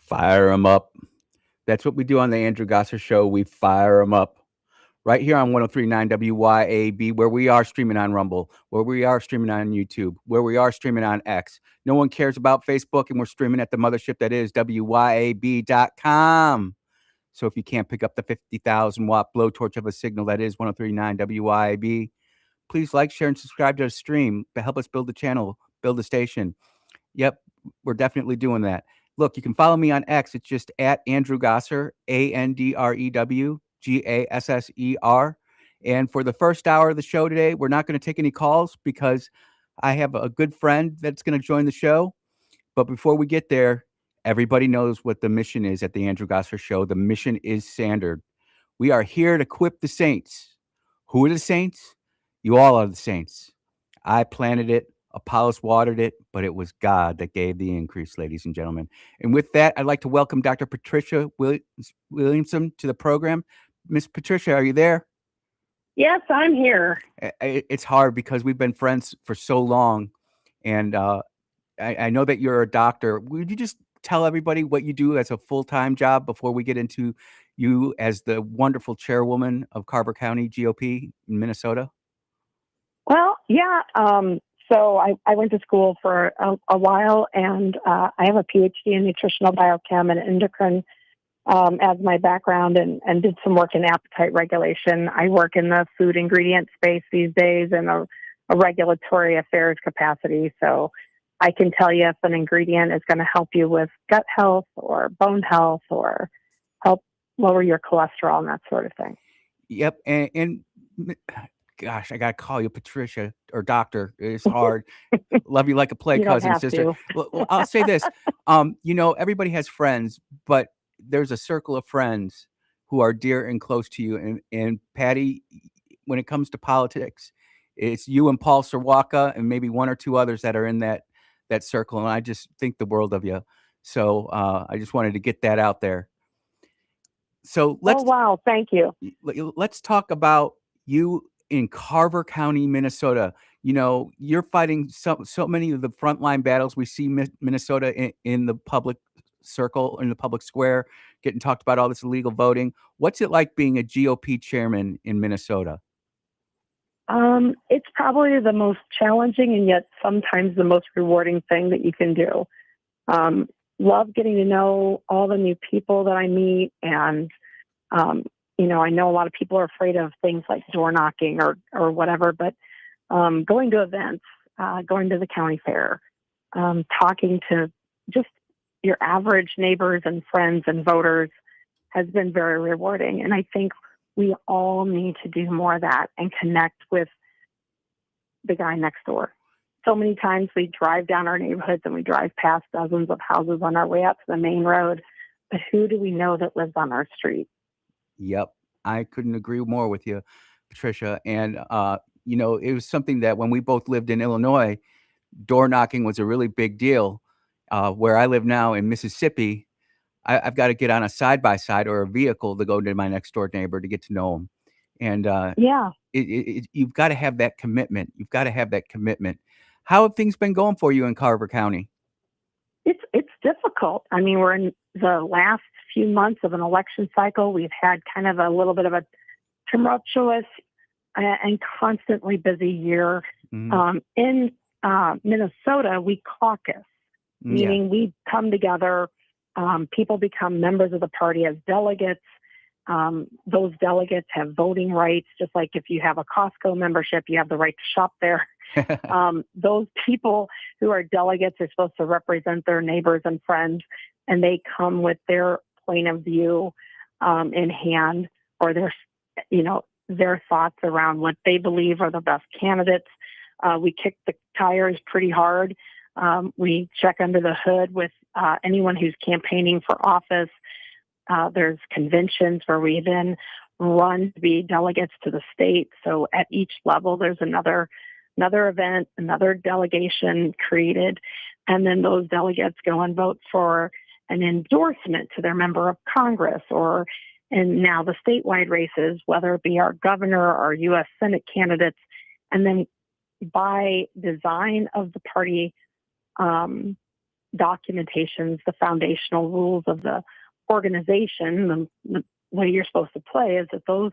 Fire them up. That's what we do on the Andrew Gosser Show. We fire them up. Right here on 103.9 WYAB, where we are streaming on Rumble, where we are streaming on YouTube, where we are streaming on X. No one cares about Facebook, and we're streaming at the mothership that is WYAB.com. So if you can't pick up the 50,000 watt blowtorch of a signal that is 103.9 WYAB, please like, share, and subscribe to the stream to help us build the channel, build the station. Yep, we're definitely doing that. Look, you can follow me on X. It's just at Andrew Gosser, AndrewGasser. And for the first hour of the show today, we're not going to take any calls because I have a good friend that's going to join the show. But before we get there, everybody knows what the mission is at the Andrew Gosser Show. The mission is standard. We are here to equip the saints. Who are the saints? You all are the saints. I planted it. Apollos watered it, but it was God that gave the increase, ladies and gentlemen. And with that, I'd like to welcome Dr. Patricia Williamson to the program. Miss Patricia, are you there? Yes, I'm here. It's hard because we've been friends for so long, and I know that you're a doctor. Would you just tell everybody what you do as a full-time job before we get into you as the wonderful chairwoman of Carver County GOP in Minnesota? Well, yeah. So I went to school for a while, and I have a PhD in nutritional biochem and endocrine as my background, and did some work in appetite regulation. I work in the food ingredient space these days in a regulatory affairs capacity. So I can tell you if an ingredient is going to help you with gut health or bone health or help lower your cholesterol and that sort of thing. Yep. And gosh, I got to call you Patricia or doctor. It's hard. Love you like a play cousin, sister. Well, I'll say this. Everybody has friends, but there's a circle of friends who are dear and close to you. And Patty, when it comes to politics, it's you and Paul Serwaka and maybe one or two others that are in that circle. And I just think the world of you. So I just wanted to get that out there. So oh, wow. Thank you. Let's talk about you in Carver County, Minnesota. You're fighting so many of the frontline battles. We see Minnesota in the public circle, in the public square, getting talked about all this illegal voting. What's it like being a GOP chairman in Minnesota? It's probably the most challenging and yet sometimes the most rewarding thing that you can do. Love getting to know all the new people that I meet. And, I know a lot of people are afraid of things like door knocking or whatever, but going to events, going to the county fair, talking to just your average neighbors and friends and voters has been very rewarding. And I think we all need to do more of that and connect with the guy next door. So many times we drive down our neighborhoods and we drive past dozens of houses on our way out to the main road. But who do we know that lives on our street? Yep. I couldn't agree more with you, Patricia. And, it was something that when we both lived in Illinois, door knocking was a really big deal. Where I live now in Mississippi, I've got to get on a side-by-side or a vehicle to go to my next door neighbor to get to know him. And you've got to have that commitment. You've got to have that commitment. How have things been going for you in Carver County? It's difficult. I mean, we're in the last few months of an election cycle. We've had kind of a little bit of a tumultuous and constantly busy year. Mm-hmm. In Minnesota, we caucus, meaning we come together. People become members of the party as delegates. Those delegates have voting rights, just like if you have a Costco membership, you have the right to shop there. Those people who are delegates are supposed to represent their neighbors and friends, and they come with their point of view in hand, or their thoughts around what they believe are the best candidates. We kick the tires pretty hard. We check under the hood with anyone who's campaigning for office. There's conventions where we then run to be delegates to the state. So at each level, there's another event, another delegation created. And then those delegates go and vote for an endorsement to their member of Congress, and now the statewide races, whether it be our governor or U.S. Senate candidates. And then by design of the party documentations, the foundational rules of the organization, the way you're supposed to play, is that those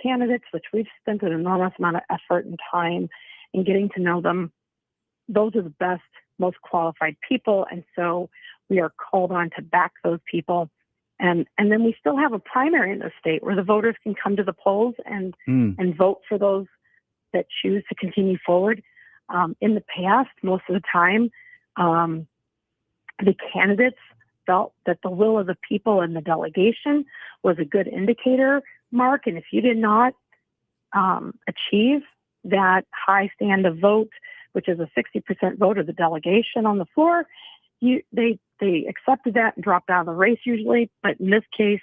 candidates, which we've spent an enormous amount of effort and time in getting to know them, those are the best, most qualified people. And so we are called on to back those people. And then we still have a primary in the state where the voters can come to the polls and vote for those that choose to continue forward. In the past, most of the time, the candidates felt that the will of the people in the delegation was a good indicator, Mark. And if you did not achieve that high stand of vote, which is a 60% vote of the delegation on the floor, they accepted that and dropped out of the race usually. But in this case,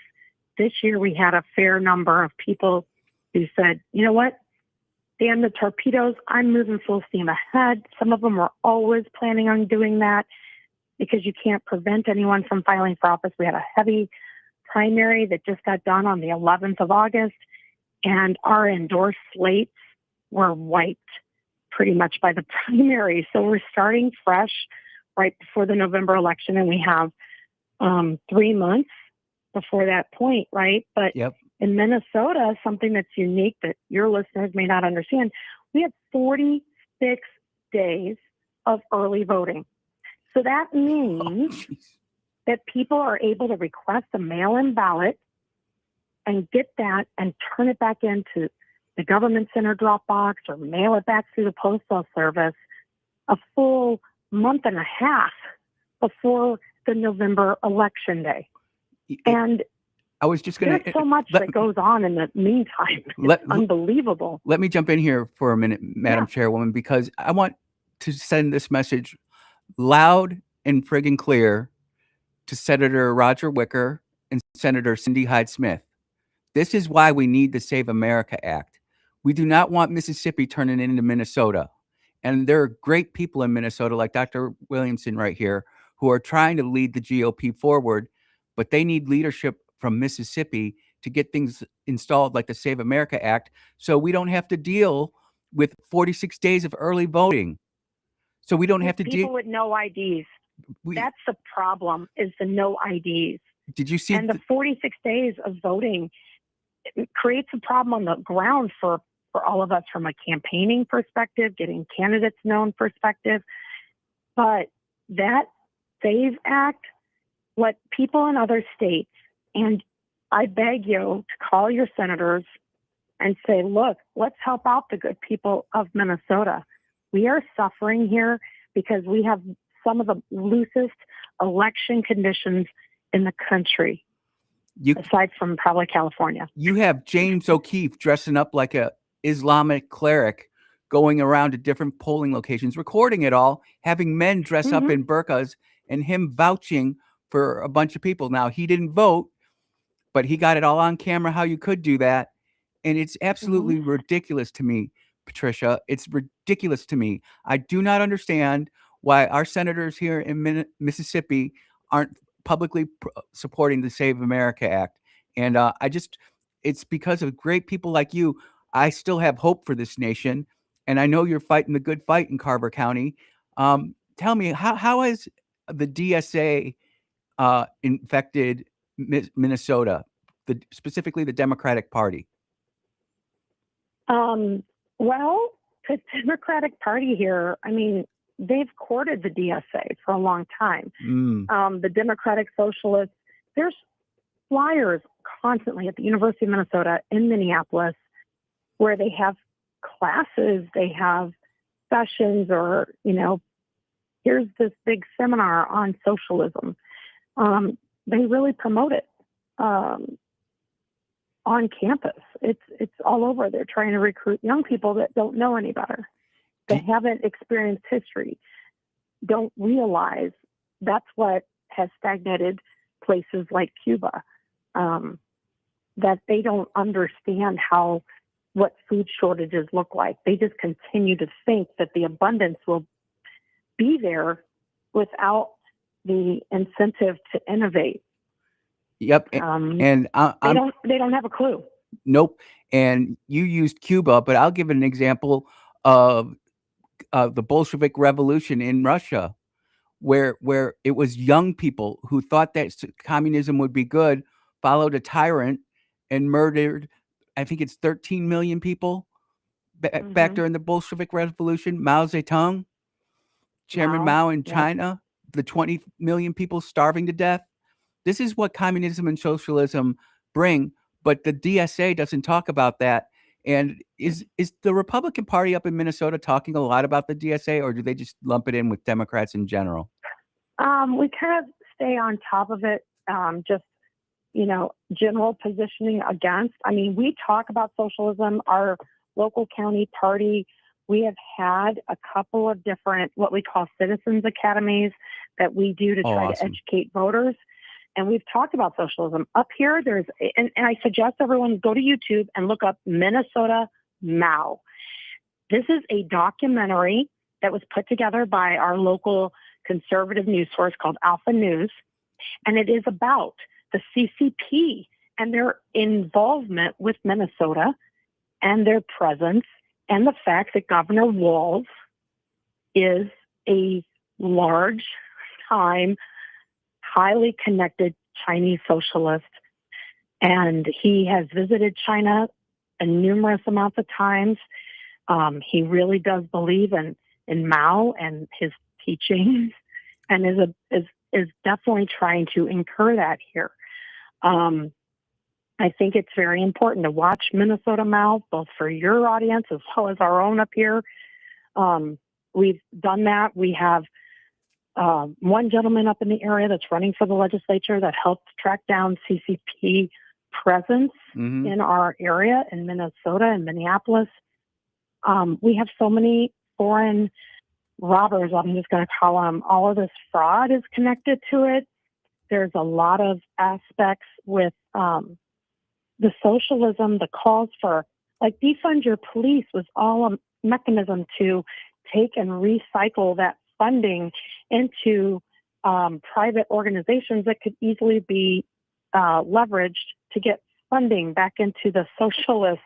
this year we had a fair number of people who said, you know what, damn the torpedoes, I'm moving full steam ahead. Some of them were always planning on doing that because you can't prevent anyone from filing for office. We had a heavy primary that just got done on the 11th of August, and our endorsed slates were wiped pretty much by the primary. So we're starting fresh right before the November election, and we have 3 months before that point, right? But in Minnesota, something that's unique that your listeners may not understand, we have 46 days of early voting. So that means that people are able to request a mail-in ballot and get that and turn it back into the government center drop box or mail it back through the postal service a full month and a half before the November election day. And I was just going to. There's so much that goes on in the meantime. It's unbelievable. Let me jump in here for a minute, Madam Chairwoman, because I want to send this message loud and friggin' clear to Senator Roger Wicker and Senator Cindy Hyde-Smith. This is why we need the Save America Act. We do not want Mississippi turning into Minnesota. And there are great people in Minnesota, like Dr. Williamson right here, who are trying to lead the GOP forward, but they need leadership from Mississippi to get things installed like the Save America Act, so we don't have to deal with 46 days of early voting. So we don't have to deal people with no IDs. That's the problem, is the no IDs. Did you see? And the 46 days of voting, it creates a problem on the ground for all of us from a campaigning perspective, getting candidates known perspective. But that SAVE Act, what people in other states, and I beg you to call your senators and say, look, let's help out the good people of Minnesota. We are suffering here because we have some of the loosest election conditions in the country, aside from probably California. You have James O'Keefe dressing up like a Islamic cleric, going around to different polling locations, recording it all, having men dress up in burqas, and him vouching for a bunch of people. Now, he didn't vote, but he got it all on camera how you could do that. And it's absolutely ridiculous to me, Patricia. It's ridiculous to me. I do not understand why our senators here in Mississippi aren't publicly supporting the Save America Act. And it's because of great people like you. I still have hope for this nation. And I know you're fighting the good fight in Carver County. Tell me, how has the DSA infected Minnesota, specifically the Democratic Party? Well, the Democratic Party here, I mean, they've courted the DSA for a long time. The Democratic Socialists, there's flyers constantly at the University of Minnesota in Minneapolis where they have classes, they have sessions, or, here's this big seminar on socialism. They really promote it on campus. It's all over. They're trying to recruit young people that don't know any better, that haven't experienced history, don't realize that's what has stagnated places like Cuba, that they don't understand what food shortages look like. They just continue to think that the abundance will be there without the incentive to innovate. Yep. And they don't have a clue. Nope. And you used Cuba, but I'll give an example of the Bolshevik Revolution in Russia, where it was young people who thought that communism would be good, followed a tyrant and murdered, I think it's 13 million people back during the Bolshevik Revolution. Mao Zedong, Chairman Mao in China, the 20 million people starving to death. This is what communism and socialism bring, but the DSA doesn't talk about that. And is the Republican Party up in Minnesota talking a lot about the DSA, or do they just lump it in with Democrats in general? We kind of stay on top of it, just, general positioning against. I mean, we talk about socialism. Our local county party, we have had a couple of different, what we call citizens academies that we do to try to educate voters. And we've talked about socialism. Up here, and I suggest everyone go to YouTube and look up Minnesota Mao. This is a documentary that was put together by our local conservative news source called Alpha News. And it is about the CCP and their involvement with Minnesota and their presence and the fact that Governor Walz is a large-time, highly connected Chinese socialist. And he has visited China a numerous amounts of times. He really does believe in Mao and his teachings, and is definitely trying to incur that here. I think it's very important to watch Minnesota Mao, both for your audience as well as our own up here. We've done that. We have one gentleman up in the area that's running for the legislature that helped track down CCP presence in our area in Minnesota and Minneapolis. We have so many foreign robbers, I'm just going to call them. All of this fraud is connected to it. There's a lot of aspects with the socialism, the calls for, like, defund your police was all a mechanism to take and recycle that funding into private organizations that could easily be leveraged to get funding back into the socialists.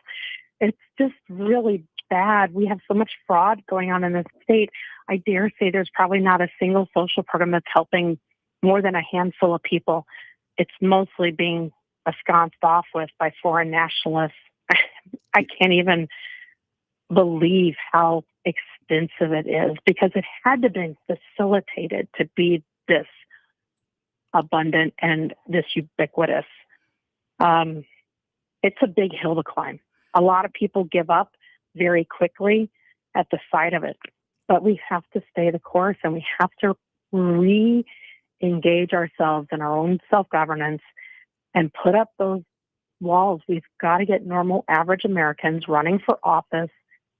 It's just really bad. We have so much fraud going on in this state. I dare say there's probably not a single social program that's helping more than a handful of people. It's mostly being ensconced off with by foreign nationalists. I can't even believe how extensive it is, because it had to be facilitated to be this abundant and this ubiquitous. It's a big hill to climb. A lot of people give up very quickly at the sight of it, but we have to stay the course, and we have to re-engage ourselves in our own self-governance and put up those walls. We've got to get normal, average Americans running for office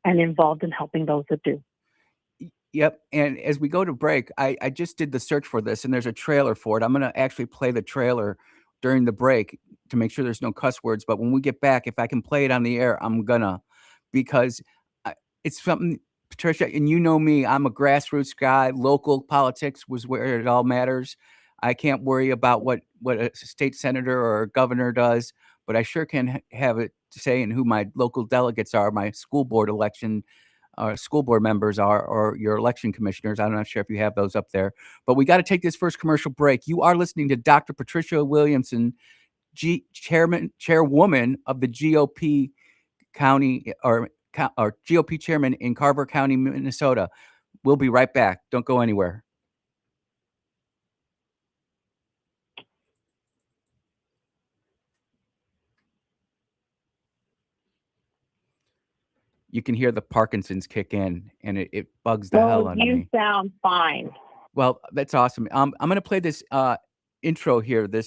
and involved in helping those that do. Yep. And as we go to break, I just did the search for this, and there's a trailer for it. I'm going to actually play the trailer during the break to make sure there's no cuss words. But when we get back, if I can play it on the air, I'm gonna, because it's something, Patricia, and you know me, I'm a grassroots guy. Local politics was where it all matters. I can't worry about what a state senator or a governor does, but I sure can have it to say in who my local delegates are, my school board election, school board members are, or your election commissioners. I'm not sure if you have those up there, but we got to take this first commercial break. You are listening to Dr. Patricia Williamson, chairwoman of the GOP county, or GOP chairman in Carver County, Minnesota. We'll be right back. Don't go anywhere. You can hear the Parkinson's kick in, and it bugs the hell out of me. You sound fine. Well, that's awesome. I'm going to play this intro here, the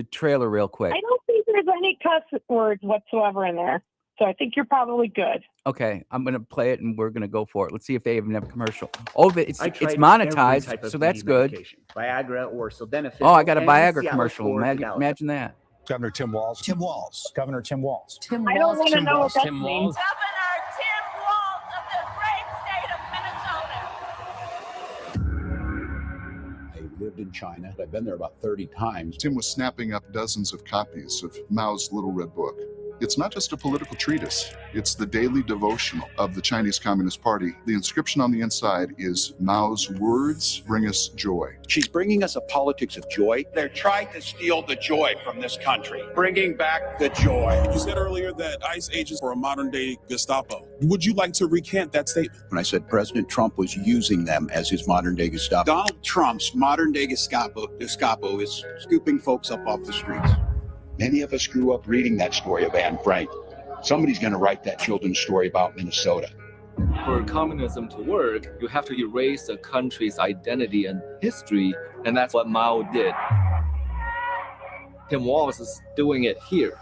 trailer real quick. I don't think there's any cuss words whatsoever in there, so I think you're probably good. Okay, I'm going to play it, and we're going to go for it. Let's see if they even have a commercial. Oh, it's monetized, so that's good. Viagra or sildenafil. Oh, I got a Viagra commercial. Imagine that. Governor Tim Walz. Tim Walz. Governor Tim Walz. I don't want to know what that Tim means. Walz. Governor Tim Walz of the great state of Minnesota. I lived in China. I've been there about 30 times. Tim was snapping up dozens of copies of Mao's Little Red Book. It's not just a political treatise, it's the daily devotional of the Chinese Communist Party. The inscription on the inside is Mao's words bring us joy. She's bringing us a politics of joy. They're trying to steal the joy from this country, bringing back the joy. You said earlier that ICE agents were a modern-day Gestapo. Would you like to recant that statement? When I said President Trump was using them as his modern-day Gestapo. Donald Trump's modern-day Gestapo is scooping folks up off the streets. Many of us grew up reading that story of Anne Frank. Somebody's going to write that children's story about Minnesota. For communism to work, you have to erase the country's identity and history, and that's what Mao did. Tim Walz is doing it here.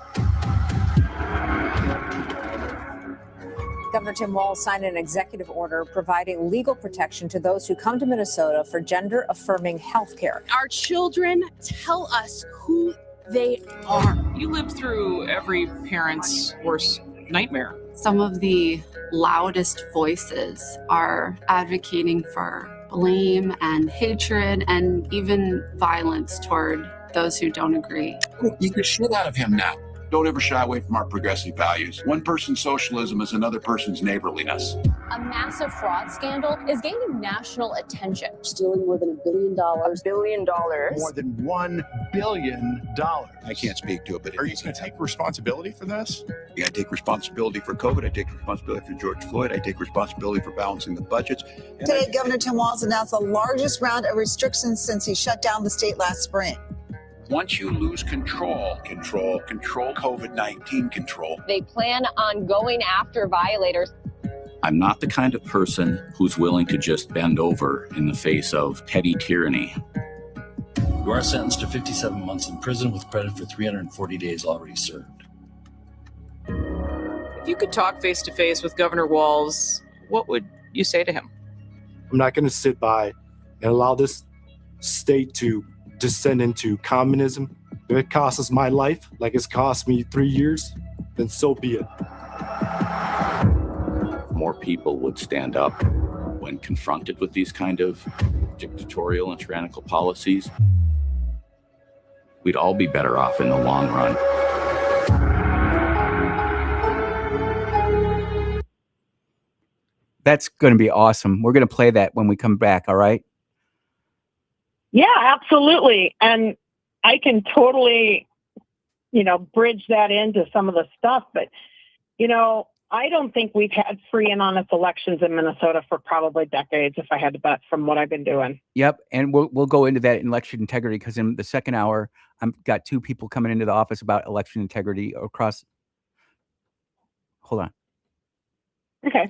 Governor Tim Walz signed an executive order providing legal protection to those who come to Minnesota for gender-affirming health care. Our children tell us who they are. You live through every parent's worst nightmare. Some of the loudest voices are advocating for blame and hatred and even violence toward those who don't agree. You could shit out of him now. Don't ever shy away from our progressive values. One person's socialism is another person's neighborliness. A massive fraud scandal is gaining national attention. Stealing more than $1 billion. $1 billion. More than $1 billion. I can't speak to it, but are you going to take responsibility for this? Yeah, I take responsibility for COVID. I take responsibility for George Floyd. I take responsibility for balancing the budgets. Today, Governor Tim Walz announced the largest round of restrictions since he shut down the state last spring. Once you lose control COVID-19 control. They plan on going after violators. I'm not the kind of person who's willing to just bend over in the face of petty tyranny. You are sentenced to 57 months in prison with credit for 340 days already served. If you could talk face-to-face with Governor Walz, what would you say to him? I'm not going to sit by and allow this state to descend into communism. If it costs us my life, like it's cost me 3 years, then so be it. If more people would stand up when confronted with these kind of dictatorial and tyrannical policies, we'd all be better off in the long run. That's going to be awesome. We're going to play that when we come back, all right? Yeah, absolutely. And I can totally, bridge that into some of the stuff. But, I don't think we've had free and honest elections in Minnesota for probably decades, if I had to bet, from what I've been doing. Yep. And we'll go into that in election integrity, because in the second hour, I've got two people coming into the office about election integrity across. Hold on. Okay.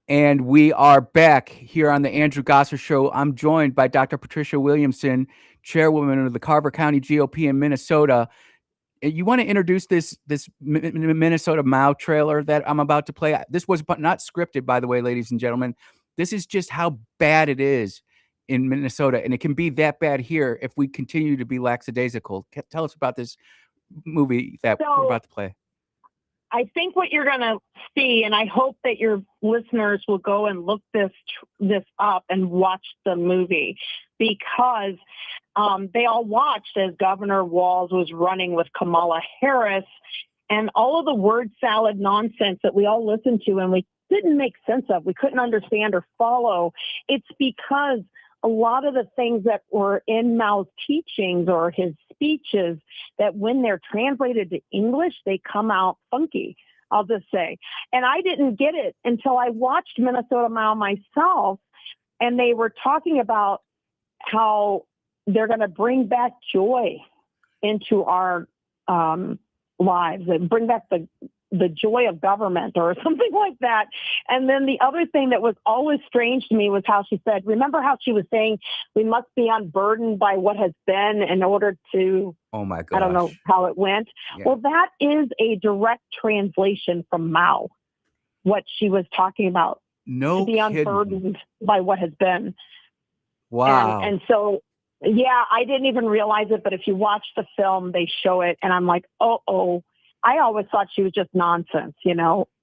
And we are back here on the Andrew Gosser Show. I'm joined by Dr. Patricia Williamson, chairwoman of the Carver County GOP in Minnesota. You want to introduce this Minnesota Mao trailer that I'm about to play? This was not scripted, by the way, ladies and gentlemen. This is just how bad it is in Minnesota, and it can be that bad here if we continue to be lackadaisical. Tell us about this movie that we're about to play. I think what you're going to see, and I hope that your listeners will go and look this up and watch the movie, because they all watched as Governor Walz was running with Kamala Harris, and all of the word salad nonsense that we all listened to and we didn't make sense of, we couldn't understand or follow. It's because a lot of the things that were in Mao's teachings or his speeches, that when they're translated to English, they come out funky, I'll just say. And I didn't get it until I watched Minnesota Mao myself, and they were talking about how they're going to bring back joy into our lives and bring back the joy of government or something like that. And then the other thing that was always strange to me was how she said, remember how she was saying we must be unburdened by what has been in order to, oh my gosh, I don't know how it went. Yeah. Well, that is a direct translation from Mao, what she was talking about. No to be kidding. Unburdened by what has been. Wow. And so, yeah, I didn't even realize it, but if you watch the film, they show it, and I'm like, oh. I always thought she was just nonsense,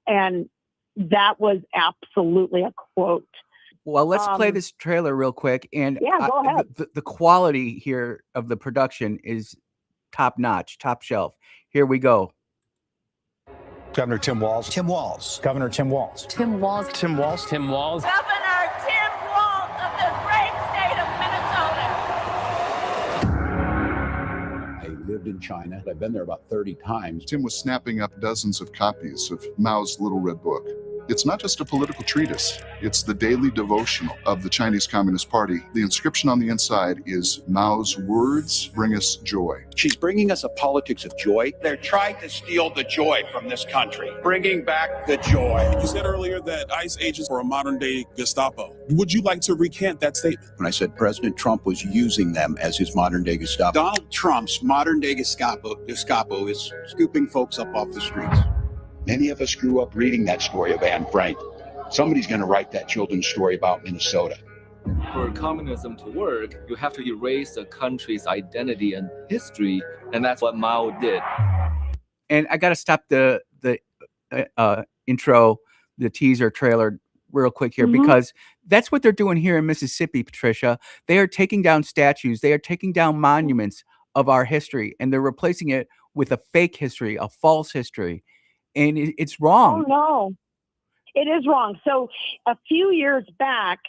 and that was absolutely a quote. Well, let's play this trailer real quick. And yeah, go ahead. The quality here of the production is top notch, top shelf. Here we go. Governor Tim Walz. Tim Walz. Governor Tim Walz. Tim Walz. Tim Walz. Tim Walz. Governor Tim Walz of the great state of Minnesota. I lived in China. I've been there about 30 times. Tim was snapping up dozens of copies of Mao's Little Red Book. It's not just a political treatise. It's the daily devotional of the Chinese Communist Party. The inscription on the inside is Mao's words bring us joy. She's bringing us a politics of joy. They're trying to steal the joy from this country, bringing back the joy. You said earlier that ICE agents are a modern-day Gestapo. Would you like to recant that statement? When I said President Trump was using them as his modern-day Gestapo, Donald Trump's modern-day Gestapo is scooping folks up off the streets. Many of us grew up reading that story of Anne Frank. Somebody's going to write that children's story about Minnesota. For communism to work, you have to erase a country's identity and history, and that's what Mao did. And I got to stop the intro, the teaser trailer real quick here, because that's what they're doing here in Mississippi, Patricia. They are taking down statues. They are taking down monuments of our history, and they're replacing it with a fake history, a false history. And it's wrong. Oh, no, it is wrong. So a few years back,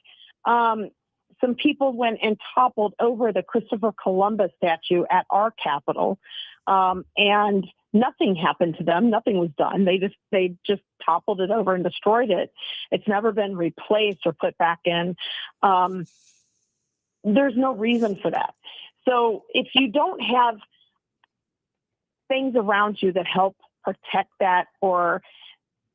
some people went and toppled over the Christopher Columbus statue at our Capitol, and nothing happened to them. Nothing was done. They just toppled it over and destroyed it. It's never been replaced or put back in. There's no reason for that. So if you don't have things around you that help protect that or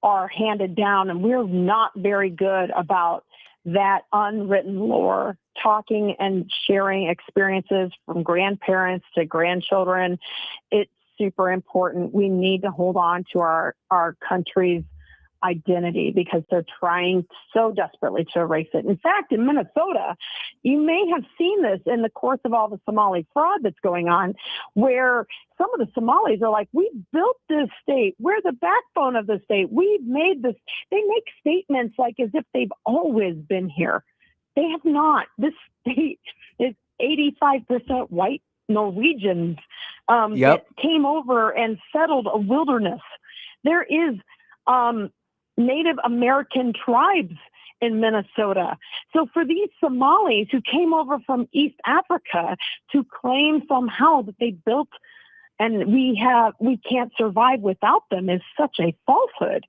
are handed down, and we're not very good about that unwritten lore, talking and sharing experiences from grandparents to grandchildren. It's super important. We need to hold on to our country's identity because they're trying so desperately to erase it. In fact, in Minnesota, you may have seen this in the course of all the Somali fraud that's going on, where some of the Somalis are like, we built this state. We're the backbone of the state. We've made this. They make statements like as if they've always been here. They have not. This state is 85% white Norwegians that came over and settled a wilderness. There is Native American tribes in Minnesota. So for these Somalis who came over from East Africa to claim somehow that they built and we can't survive without them is such a falsehood.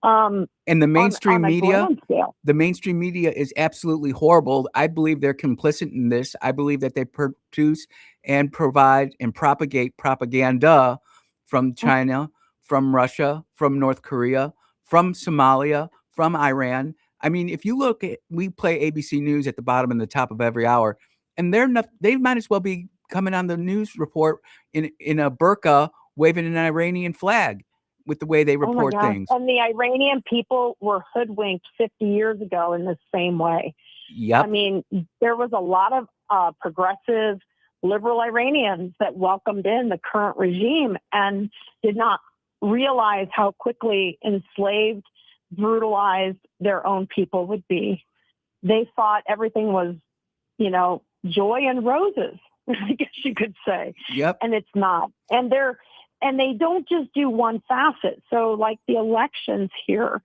And the mainstream media is absolutely horrible. I believe they're complicit in this. I believe that they produce and provide and propagate propaganda from China, from Russia, from North Korea, from Somalia, from Iran. I mean, if you look at, we play ABC News at the bottom and the top of every hour, and they might as well be coming on the news report in a burqa waving an Iranian flag with the way they report things. And the Iranian people were hoodwinked 50 years ago in the same way. Yep. I mean, there was a lot of progressive liberal Iranians that welcomed in the current regime and did not realize how quickly enslaved, brutalized their own people would be. They thought everything was, joy and roses, I guess you could say. Yep. And it's not. And they don't just do one facet. So like the elections here,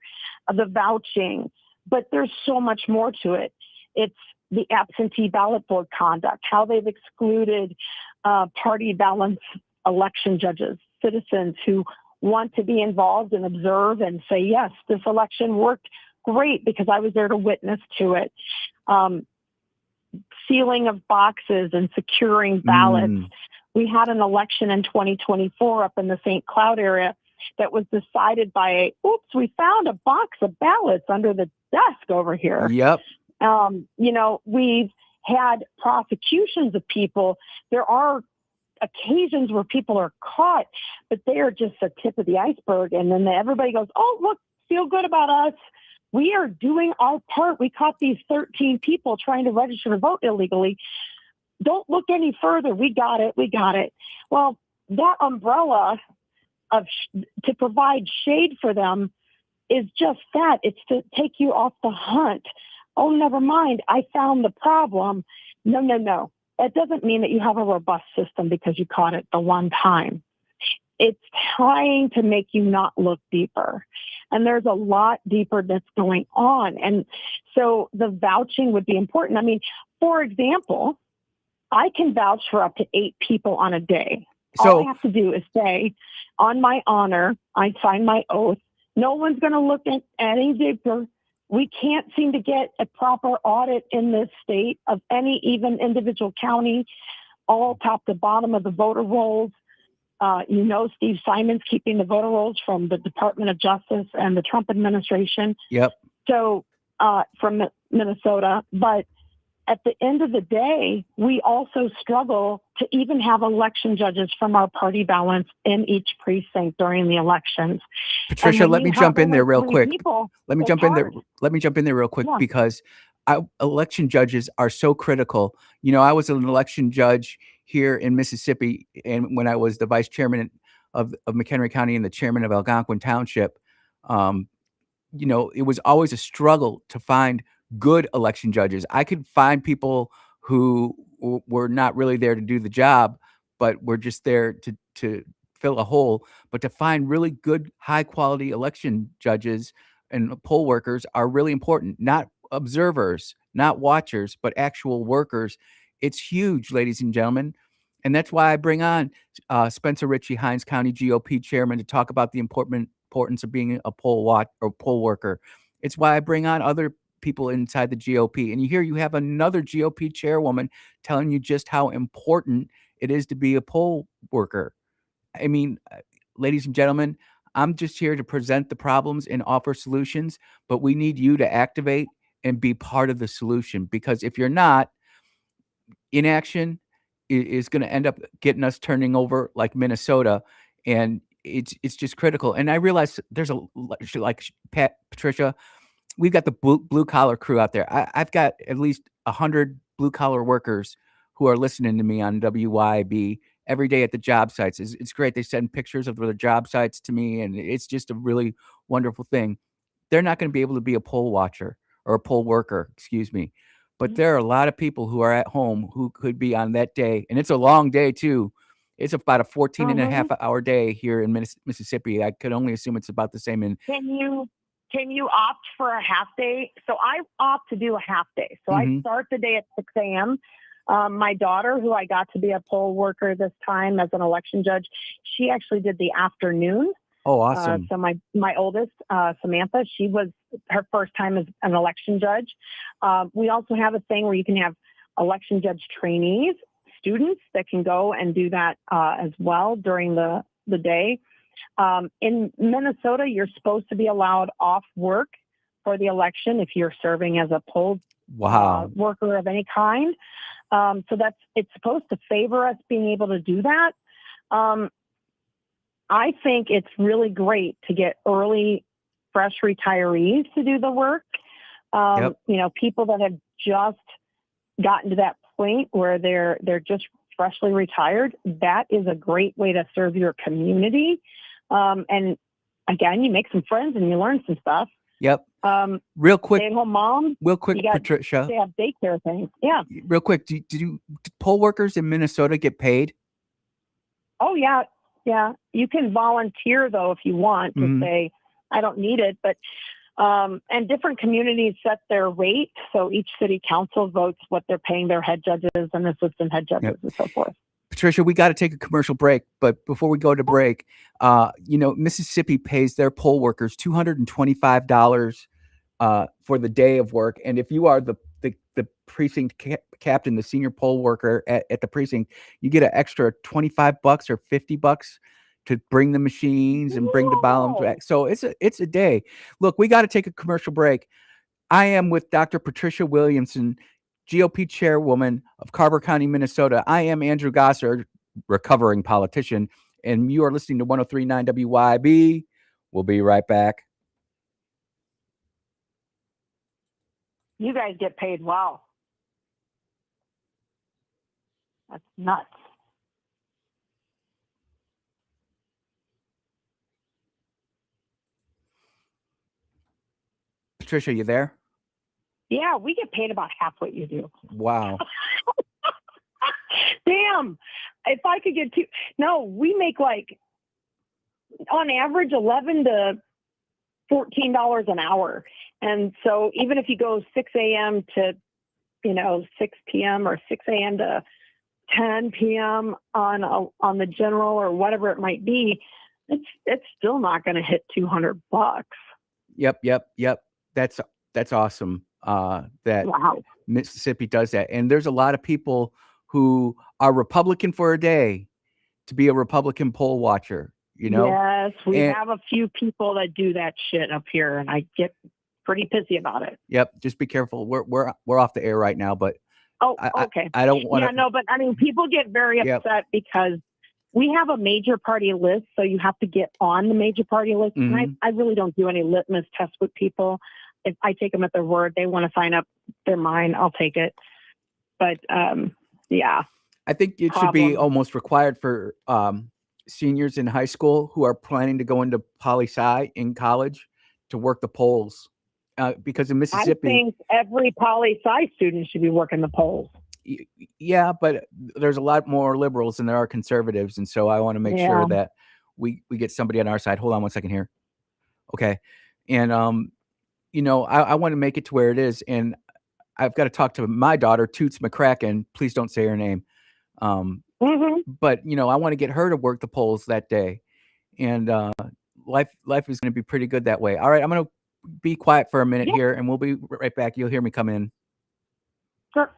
the vouching, but there's so much more to it. It's the absentee ballot board conduct, how they've excluded party balance election judges, citizens who want to be involved and observe and say, yes, this election worked great because I was there to witness to it. Sealing of boxes and securing ballots. We had an election in 2024 up in the St. Cloud area that was decided by we found a box of ballots under the desk over here. Yep. We've had prosecutions of people. There are occasions where people are caught, but they are just the tip of the iceberg. And then everybody goes, oh, look, feel good about us. We are doing our part. We caught these 13 people trying to register to vote illegally. Don't look any further. We got it. We got it. Well, that umbrella to provide shade for them is just that. It's to take you off the hunt. Oh, never mind. I found the problem. No. That doesn't mean that you have a robust system because you caught it the one time. It's trying to make you not look deeper. And there's a lot deeper that's going on. And so the vouching would be important. I mean, for example, I can vouch for up to 8 people on a day. All I have to do is say, on my honor, I sign my oath. No one's going to look at any deeper. We can't seem to get a proper audit in this state of any even individual county, all top to bottom of the voter rolls. Steve Simon's keeping the voter rolls from the Department of Justice and the Trump administration. Yep. So from Minnesota. But at the end of the day, we also struggle to even have election judges from our party balance in each precinct during the elections. Patricia, let me jump in there real quick. Let me jump in there. hard. Let me jump in there real quick Yeah. because election judges are so critical. I was an election judge here in Mississippi, and when I was the vice chairman of McHenry County and the chairman of Algonquin Township, it was always a struggle to find good election judges. I could find people who were not really there to do the job, but were just there to fill a hole. But to find really good, high quality election judges and poll workers are really important. Not observers, not watchers, but actual workers. It's huge, ladies and gentlemen. And that's why I bring on Spencer Ritchie, Hinds County GOP chairman, to talk about the importance of being a poll worker. It's why I bring on other people inside the GOP. And you have another GOP chairwoman telling you just how important it is to be a poll worker. I mean, ladies and gentlemen, I'm just here to present the problems and offer solutions, but we need you to activate and be part of the solution, because if you're not, inaction is going to end up getting us turning over like Minnesota, and it's just critical. And I realize there's Patricia, we've got the blue collar crew out there. I've got at least 100 blue collar workers who are listening to me on WYAB every day at the job sites. It's great. They send pictures of their job sites to me, and it's just a really wonderful thing. They're not going to be able to be a poll watcher or a poll worker, excuse me. But there are a lot of people who are at home who could be on that day. And it's a long day too. It's about a 14 and a half hour day here in Mississippi. I could only assume it's about the same in. Can you opt for a half day? So I opt to do a half day. So I start the day at 6 a.m. My daughter, who I got to be a poll worker this time as an election judge, she actually did the afternoon. Oh, awesome. So my oldest, Samantha, she was her first time as an election judge. We also have a thing where you can have election judge trainees, students that can go and do that as well during the day. In Minnesota, you're supposed to be allowed off work for the election if you're serving as a poll worker of any kind. So it's supposed to favor us being able to do that. I think it's really great to get early, fresh retirees to do the work. People that have just gotten to that point where they're just freshly retired. That is a great way to serve your community. And again, you make some friends and you learn some stuff. Yep. Real quick. Stay-at-home mom. Real quick, Patricia. They have daycare things. Yeah. Real quick. Did poll workers in Minnesota get paid? Oh, yeah. Yeah. You can volunteer, though, if you want to say, I don't need it. But and different communities set their rate. So each city council votes what they're paying their head judges and assistant head judges and so forth. Patricia, we got to take a commercial break. But before we go to break, Mississippi pays their poll workers $225 for the day of work. And if you are the precinct captain, the senior poll worker at the precinct, you get an extra $25 or $50 to bring the machines and bring the balance back. So it's a day. Look, we got to take a commercial break. I am with Dr. Patricia Williamson, GOP chairwoman of Carver County, Minnesota. I am Andrew Gosser, recovering politician, and you are listening to 103.9 WYAB. We'll be right back. You guys get paid well. That's nuts. Patricia, you there? Yeah, we get paid about half what you do. Wow. Damn. If I could get no, we make like on average 11 to $14 an hour. And so even if you go 6 a.m. to, 6 p.m. or 6 a.m. to 10 p.m. on the general or whatever it might be, it's still not going to hit $200. Yep. That's awesome. That wow. Mississippi does that. And there's a lot of people who are Republican for a day to be a Republican poll watcher, Yes, we have a few people that do that shit up here, and I get pretty pissy about it. Yep. Just be careful. We're off the air right now, but okay. I don't want to. Yeah, no, but I mean, people get very upset because we have a major party list, so you have to get on the major party list. Mm-hmm. And I really don't do any litmus tests with people. If I take them at their word, they want to sign up, they're mine, I'll take it. But yeah. I think it should be almost required for seniors in high school who are planning to go into poli-sci in college to work the polls. Because in Mississippi, I think every poli-sci student should be working the polls. Yeah, but there's a lot more liberals than there are conservatives, and so I want to make sure that we get somebody on our side. Hold on one second here. Okay, and I want to make it to where it is, and I've got to talk to my daughter, Toots McCracken. Please don't say her name. But I want to get her to work the polls that day, and life is going to be pretty good that way. All right, I'm going to be quiet for a minute here, and we'll be right back. You'll hear me come in. Sure.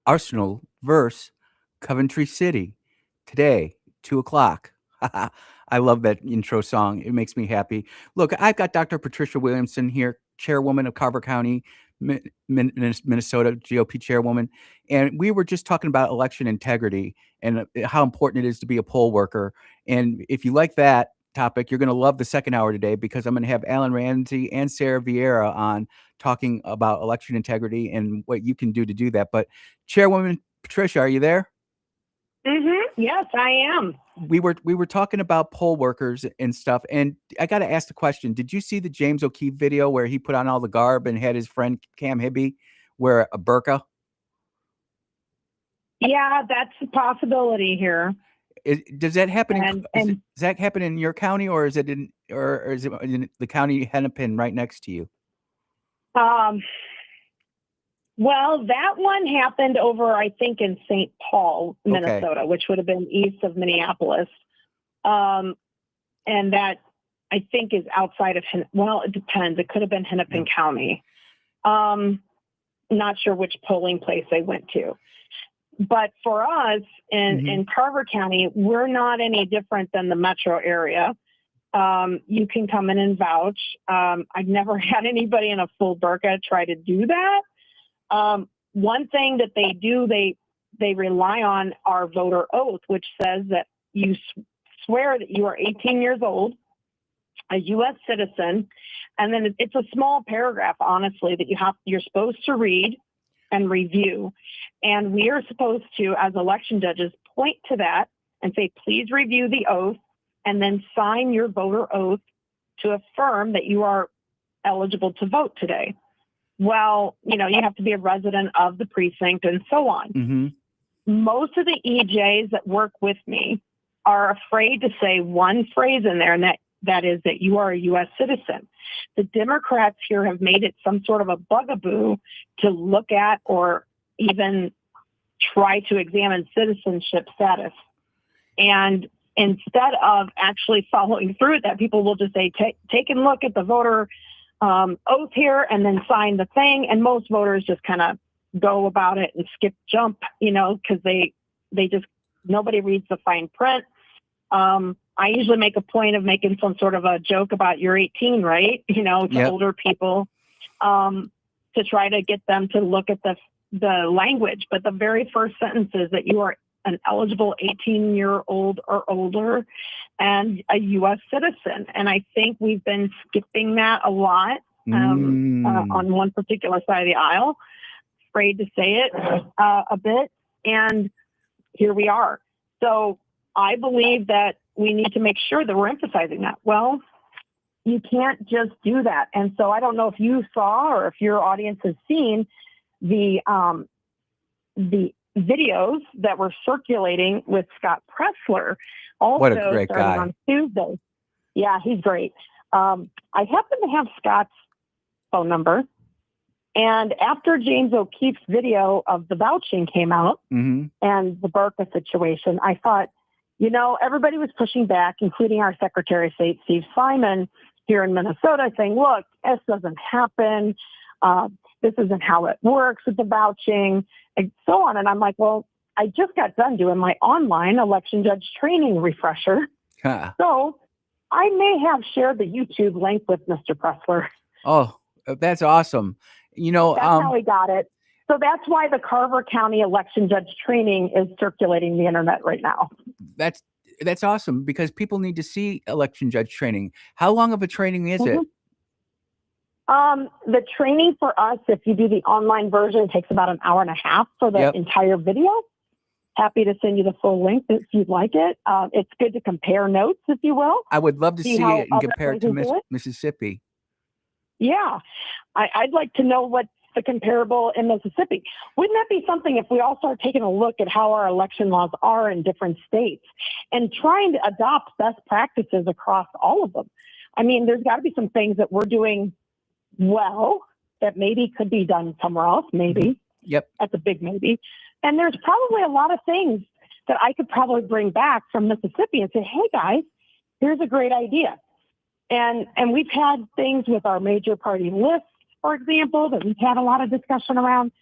Arsenal versus Coventry City today, 2:00. I love that intro song. It makes me happy. Look, I've got Dr. Patricia Williamson here, chairwoman of Carver County, Minnesota GOP chairwoman. And we were just talking about election integrity and how important it is to be a poll worker. And if you like that topic, you're going to love the second hour today because I'm going to have Alan Ramsey and Sarah Vieira on talking about election integrity and what you can do to do that. But Chairwoman Patricia, are you there? Yes, I am. We were talking about poll workers and stuff, and I got to ask the question: did you see the James O'Keefe video where he put on all the garb and had his friend Cam Hibby wear a burqa? Yeah, that's a possibility here. Does that happen? Does that happen in your county, or is it in the county Hennepin right next to you? Well, that one happened over, I think, in St. Paul, Minnesota, which would have been east of Minneapolis. And that, I think, is outside of, well, it depends. It could have been Hennepin County. Not sure which polling place they went to. But for us in Carver County, we're not any different than the metro area. You can come in and vouch. I've never had anybody in a full burqa try to do that. One thing that they do, they rely on our voter oath, which says that you swear that you are 18 years old, a U.S. citizen, and then it's a small paragraph, honestly, that you're supposed to read and review. And we are supposed to, as election judges, point to that and say, please review the oath and then sign your voter oath to affirm that you are eligible to vote today. Well, you have to be a resident of the precinct and so on. Most of the EJs that work with me are afraid to say one phrase in there, and that is that you are a U.S. citizen. The Democrats here have made it some sort of a bugaboo to look at or even try to examine citizenship status. And instead of actually following through with that, people will just say, take a look at the voter oath here and then sign the thing. And most voters just kind of go about it and jump, because they just, nobody reads the fine print. I usually make a point of making some sort of a joke about you're 18, right? To older people, to try to get them to look at the language. But the very first sentence is that you are an eligible 18-year-old or older and a U.S. citizen. And I think we've been skipping that a lot on one particular side of the aisle, afraid to say it a bit. And here we are. So I believe that we need to make sure that we're emphasizing that. Well, you can't just do that. And so I don't know if you saw or if your audience has seen the videos that were circulating with Scott Pressler. Also, what a great guy. On Tuesday. Yeah, he's great. I happen to have Scott's phone number. And after James O'Keefe's video of the vouching came out and the burqa situation, I thought, everybody was pushing back, including our Secretary of State, Steve Simon, here in Minnesota, saying, look, this doesn't happen. This isn't how it works with the vouching, and so on. And I'm like, well, I just got done doing my online election judge training refresher. So I may have shared the YouTube link with Mr. Pressler. Oh, that's awesome. That's how he got it. So that's why the Carver County election judge training is circulating the internet right now. That's awesome, because people need to see election judge training. How long of a training is it? The training for us, if you do the online version, takes about an hour and a half for the entire video. Happy to send you the full link if you'd like it. It's good to compare notes, if you will. I would love to see it and compare it to Mississippi. Yeah. I'd like to know what's the comparable in Mississippi. Wouldn't that be something if we all start taking a look at how our election laws are in different states and trying to adopt best practices across all of them? I mean, there's got to be some things that we're doing well that maybe could be done somewhere else, maybe. Yep. That's a big maybe. And there's probably a lot of things that I could probably bring back from Mississippi and say, hey guys, here's a great idea. And we've had things with our major party lists, for example, that we've had a lot of discussion around,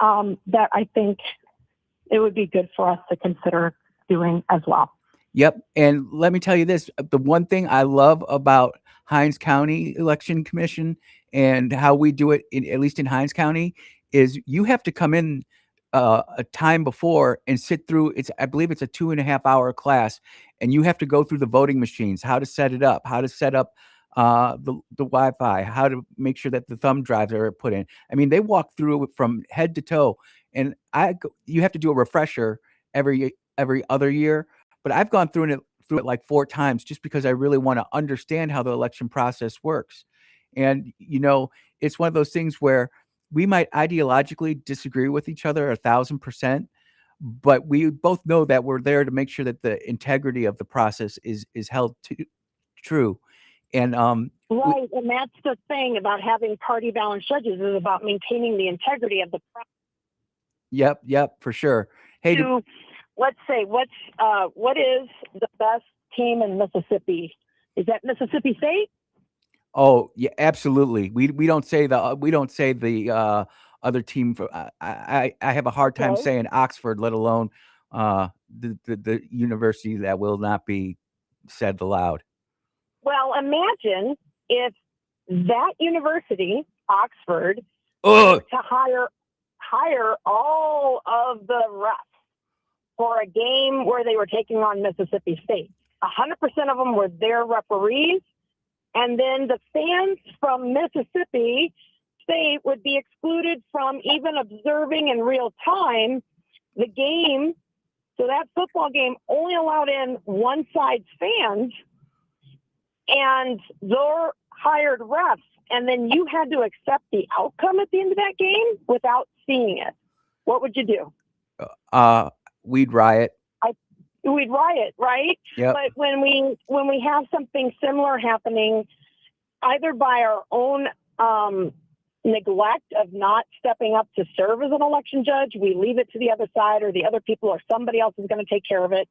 that I think it would be good for us to consider doing as well. Yep. And let me tell you this, the one thing I love about Hinds County Election Commission and how we do it, at least in Hinds County, is you have to come in a time before and sit through. I believe it's a 2.5 hour class, and you have to go through the voting machines, how to set it up, how to set up the Wi-Fi, how to make sure that the thumb drives are put in. I mean, they walk through it from head to toe, and you have to do a refresher every other year. But I've gone through it like 4 times just because I really want to understand how the election process works. And, it's one of those things where we might ideologically disagree with each other 1,000%, but we both know that we're there to make sure that the integrity of the process is held true. And Right, and that's the thing about having party balanced judges is about maintaining the integrity of the process. Yep, for sure. Hey, Let's say what is the best team in Mississippi? Is that Mississippi State? oh yeah, absolutely. We don't say the other team. For I have a hard time saying Oxford, let alone the university that will not be said aloud. Well, imagine if that university, Oxford, Ugh. to hire all of the refs for a game where they were taking on Mississippi State. 100% of them were their referees, and then the fans from Mississippi State would be excluded from even observing in real time the game. So that football game only allowed in one side's fans and their hired refs. And then you had to accept the outcome at the end of that game without seeing it. What would you do? We'd riot. We'd riot, right? Yep. But when we have something similar happening, either by our own neglect of not stepping up to serve as an election judge, we leave it to the other side or the other people or somebody else is going to take care of it,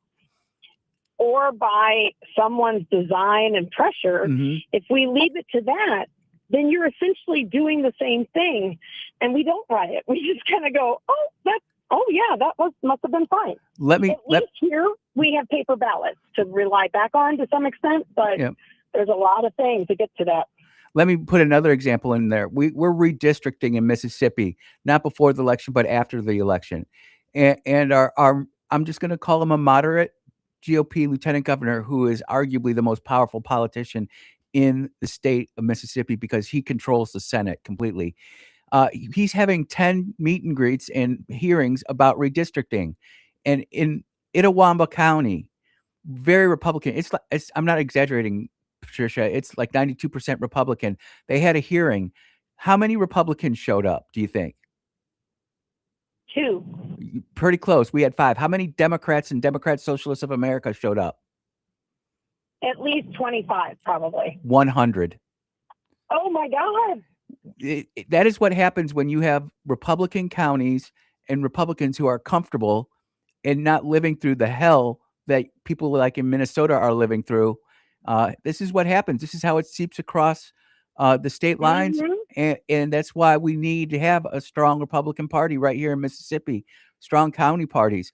or by someone's design and pressure, if we leave it to that, then you're essentially doing the same thing. And we don't riot. We just kind of go, that must have been fine. At least here we have paper ballots to rely back on to some extent, but there's a lot of things to get to that. Let me put another example in there. We're redistricting in Mississippi, not before the election, but after the election. And our I'm just going to call him a moderate GOP lieutenant governor, who is arguably the most powerful politician in the state of Mississippi because he controls the Senate completely. He's having 10 meet and greets and hearings about redistricting. And in Itawamba County, very Republican. I'm not exaggerating, Patricia. It's like 92% Republican. They had a hearing. How many Republicans showed up, do you think? 2. Pretty close. We had 5. How many Democrats and Democrat Socialists of America showed up? At least 25, probably. 100. Oh, my God. That is what happens when you have Republican counties and Republicans who are comfortable and not living through the hell that people like in Minnesota are living through. This is what happens. This is how it seeps across the state lines. And that's why we need to have a strong Republican Party right here in Mississippi, strong county parties.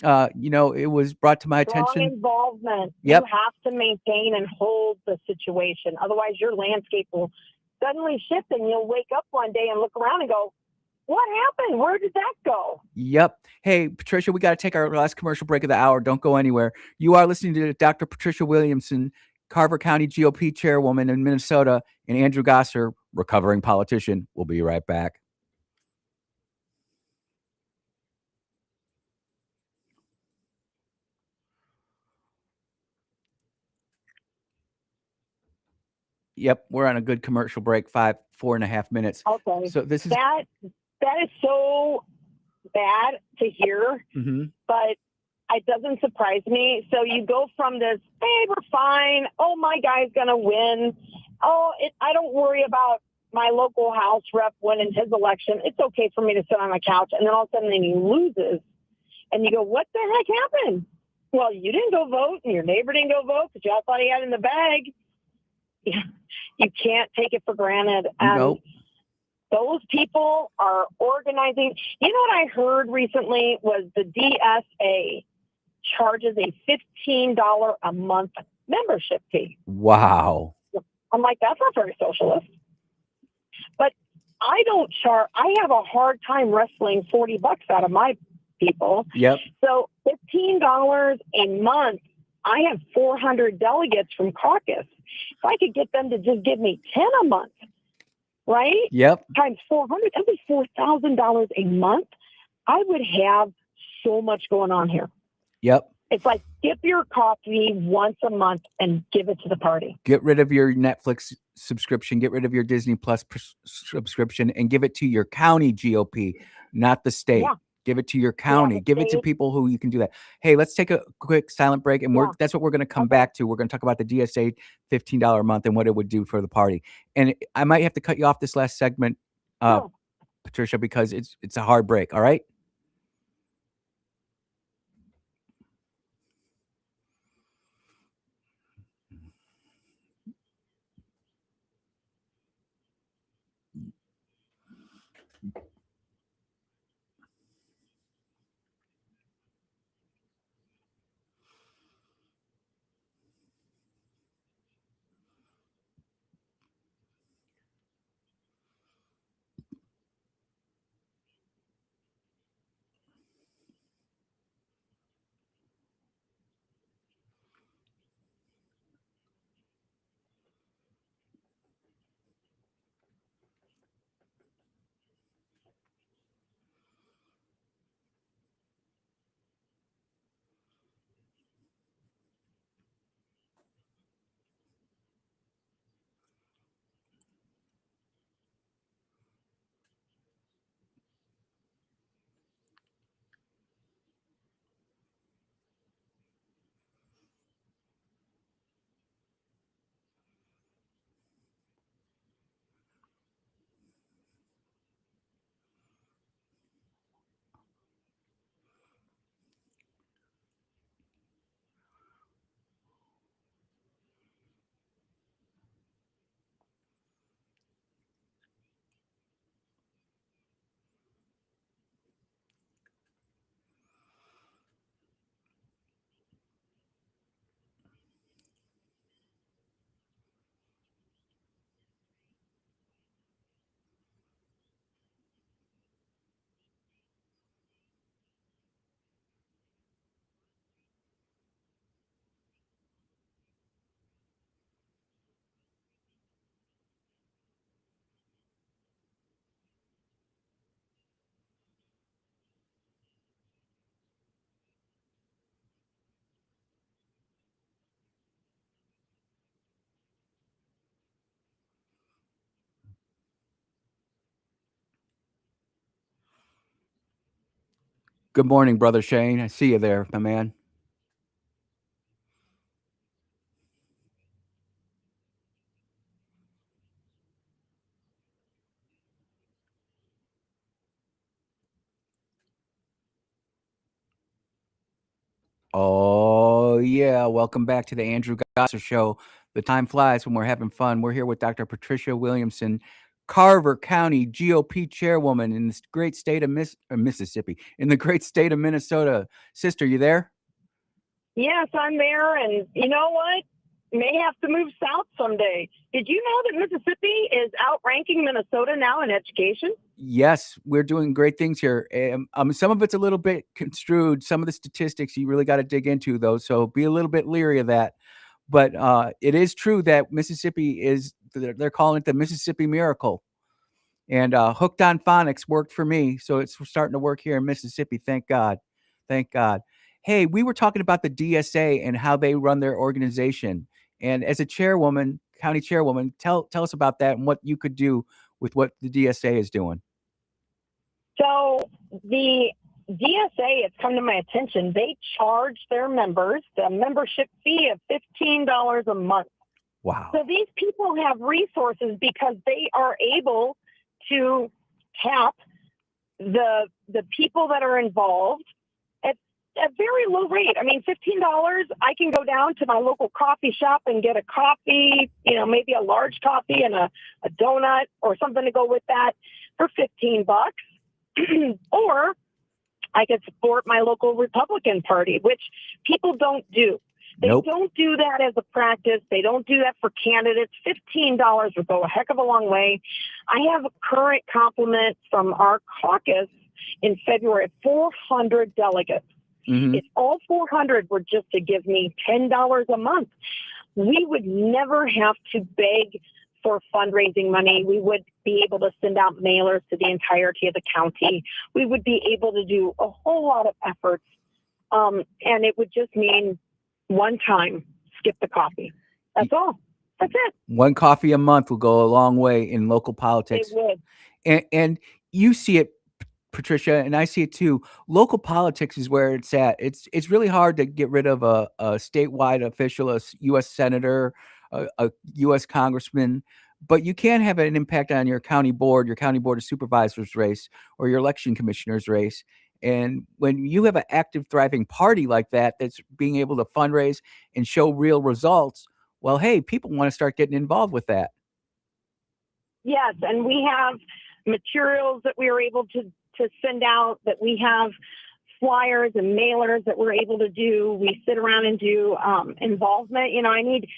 It was brought to my attention. Strong involvement. Yep. You have to maintain and hold the situation. Otherwise, your landscape will suddenly shift and you'll wake up one day and look around and go, what happened? Where did that go? Yep. Hey, Patricia, we got to take our last commercial break of the hour. Don't go anywhere. You are listening to Dr. Patricia Williamson, Carver County GOP Chairwoman in Minnesota, and Andrew Gosser, recovering politician. We'll be right back. Yep, we're on a good commercial break, 4.5 minutes. Okay. So this is that is so bad to hear, but it doesn't surprise me. So you go from this, hey, we're fine. Oh, my guy's gonna win. Oh, I don't worry about my local House rep winning his election. It's okay for me to sit on my couch. And then all of a sudden he loses, and you go, what the heck happened? Well, you didn't go vote, and your neighbor didn't go vote because y'all thought he had it in the bag. Yeah, you can't take it for granted. And nope. Those people are organizing. You know what I heard recently was the DSA charges a $15 a month membership fee. Wow. I'm like, that's not very socialist. But I don't charge. I have a hard time wrestling $40 out of my people. Yep. So $15 a month. I have 400 delegates from caucus. If I could get them to just give me 10 a month, right? Yep. Times 400, that'd be $4,000 a month. I would have so much going on here. Yep. It's like, skip your coffee once a month and give it to the party. Get rid of your Netflix subscription, get rid of your Disney Plus subscription, and give it to your county GOP, not the state. Yeah. Give it to your county. Give it to people who you can do that. Hey, let's take a quick silent break, and that's what we're going to come back to. We're going to talk about the DSA $15 a month and what it would do for the party. And I might have to cut you off this last segment, Patricia, because it's a hard break. All right. Good morning, Brother Shane. I see you there, my man. Oh, yeah. Welcome back to the Andrew Gosser Show. The time flies when we're having fun. We're here with Dr. Patricia Williamson, Carver County GOP Chairwoman in the great state of Mississippi, in the great state of Minnesota. Sister, you there? Yes, I'm there. And you know what? May have to move south someday. Did you know that Mississippi is outranking Minnesota now in education? Yes, we're doing great things here. Some of it's a little bit construed. Some of the statistics you really got to dig into, though. So be a little bit leery of that. But it is true that Mississippi they're calling it the Mississippi Miracle. And Hooked on Phonics worked for me. So it's starting to work here in Mississippi. Thank God. Thank God. Hey, we were talking about the DSA and how they run their organization. And as a chairwoman, county chairwoman, tell us about that and what you could do with what the DSA is doing. So the DSA, it's come to my attention, they charge their members the membership fee of $15 a month. Wow. So these people have resources because they are able to tap the people that are involved at a very low rate. I mean, $15, I can go down to my local coffee shop and get a coffee, maybe a large coffee and a donut or something to go with that for $15. Or I could support my local Republican Party, which people don't do. They don't do that as a practice. They don't do that for candidates. $15 would go a heck of a long way. I have a current compliment from our caucus in February, 400 delegates. Mm-hmm. If all 400 were just to give me $10 a month, we would never have to beg for fundraising money. We would be able to send out mailers to the entirety of the county. We would be able to do a whole lot of efforts. And it would just mean one time, skip the coffee. That's all. That's it. One coffee a month will go a long way in local politics. It would. And you see it, Patricia, and I see it too. Local politics is where it's at. It's really hard to get rid of a statewide official, U.S. senator, a U.S. congressman, but you can have an impact on your county board of supervisors race, or your election commissioners race. And when you have an active, thriving party like that, that's being able to fundraise and show real results, well, hey, people want to start getting involved with that. Yes, and we have materials that we are able to send out, that we have flyers and mailers that we're able to do. We sit around and do involvement. You know, I need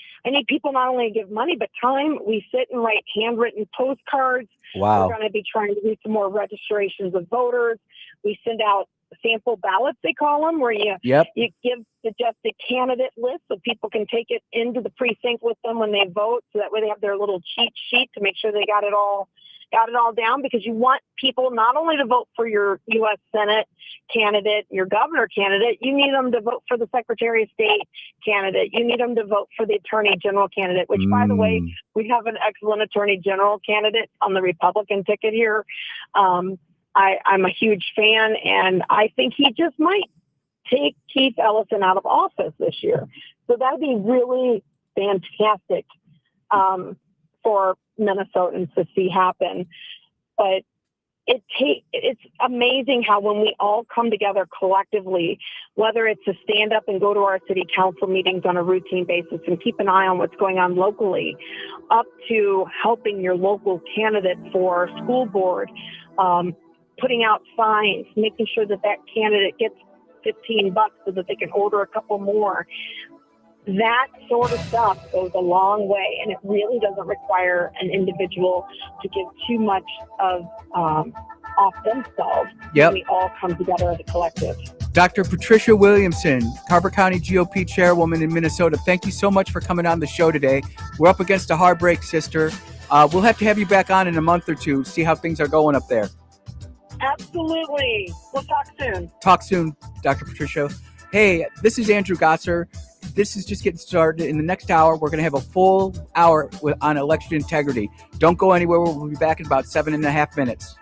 people not only to give money, but time. We sit and write handwritten postcards. Wow. We're going to be trying to do some more registrations of voters. We send out sample ballots, they call them, where you give suggested candidate list so people can take it into the precinct with them when they vote, so that way they have their little cheat sheet to make sure they got it all down, because you want people not only to vote for your U.S. Senate candidate, your governor candidate, you need them to vote for the Secretary of State candidate. You need them to vote for the Attorney General candidate, which, by the way, we have an excellent Attorney General candidate on the Republican ticket here. I'm a huge fan, and I think he just might take Keith Ellison out of office this year. So that'd be really fantastic for Minnesotans to see happen. But it's amazing how when we all come together collectively, whether it's to stand up and go to our city council meetings on a routine basis and keep an eye on what's going on locally, up to helping your local candidate for school board, putting out signs, making sure that candidate gets $15 so that they can order a couple more. That sort of stuff goes a long way, and it really doesn't require an individual to give too much of off themselves. Yep. When we all come together as a collective. Dr. Patricia Williamson, Carver County GOP Chairwoman in Minnesota, thank you so much for coming on the show today. We're up against a hard break, sister. We'll have to have you back on in a month or two, see how things are going up there. Absolutely. We'll talk soon. Talk soon, Dr. Patricia. Hey, this is Andrew Gosser. This is just getting started. In the next hour, we're going to have a full hour on election integrity. Don't go anywhere. We'll be back in about 7.5 minutes.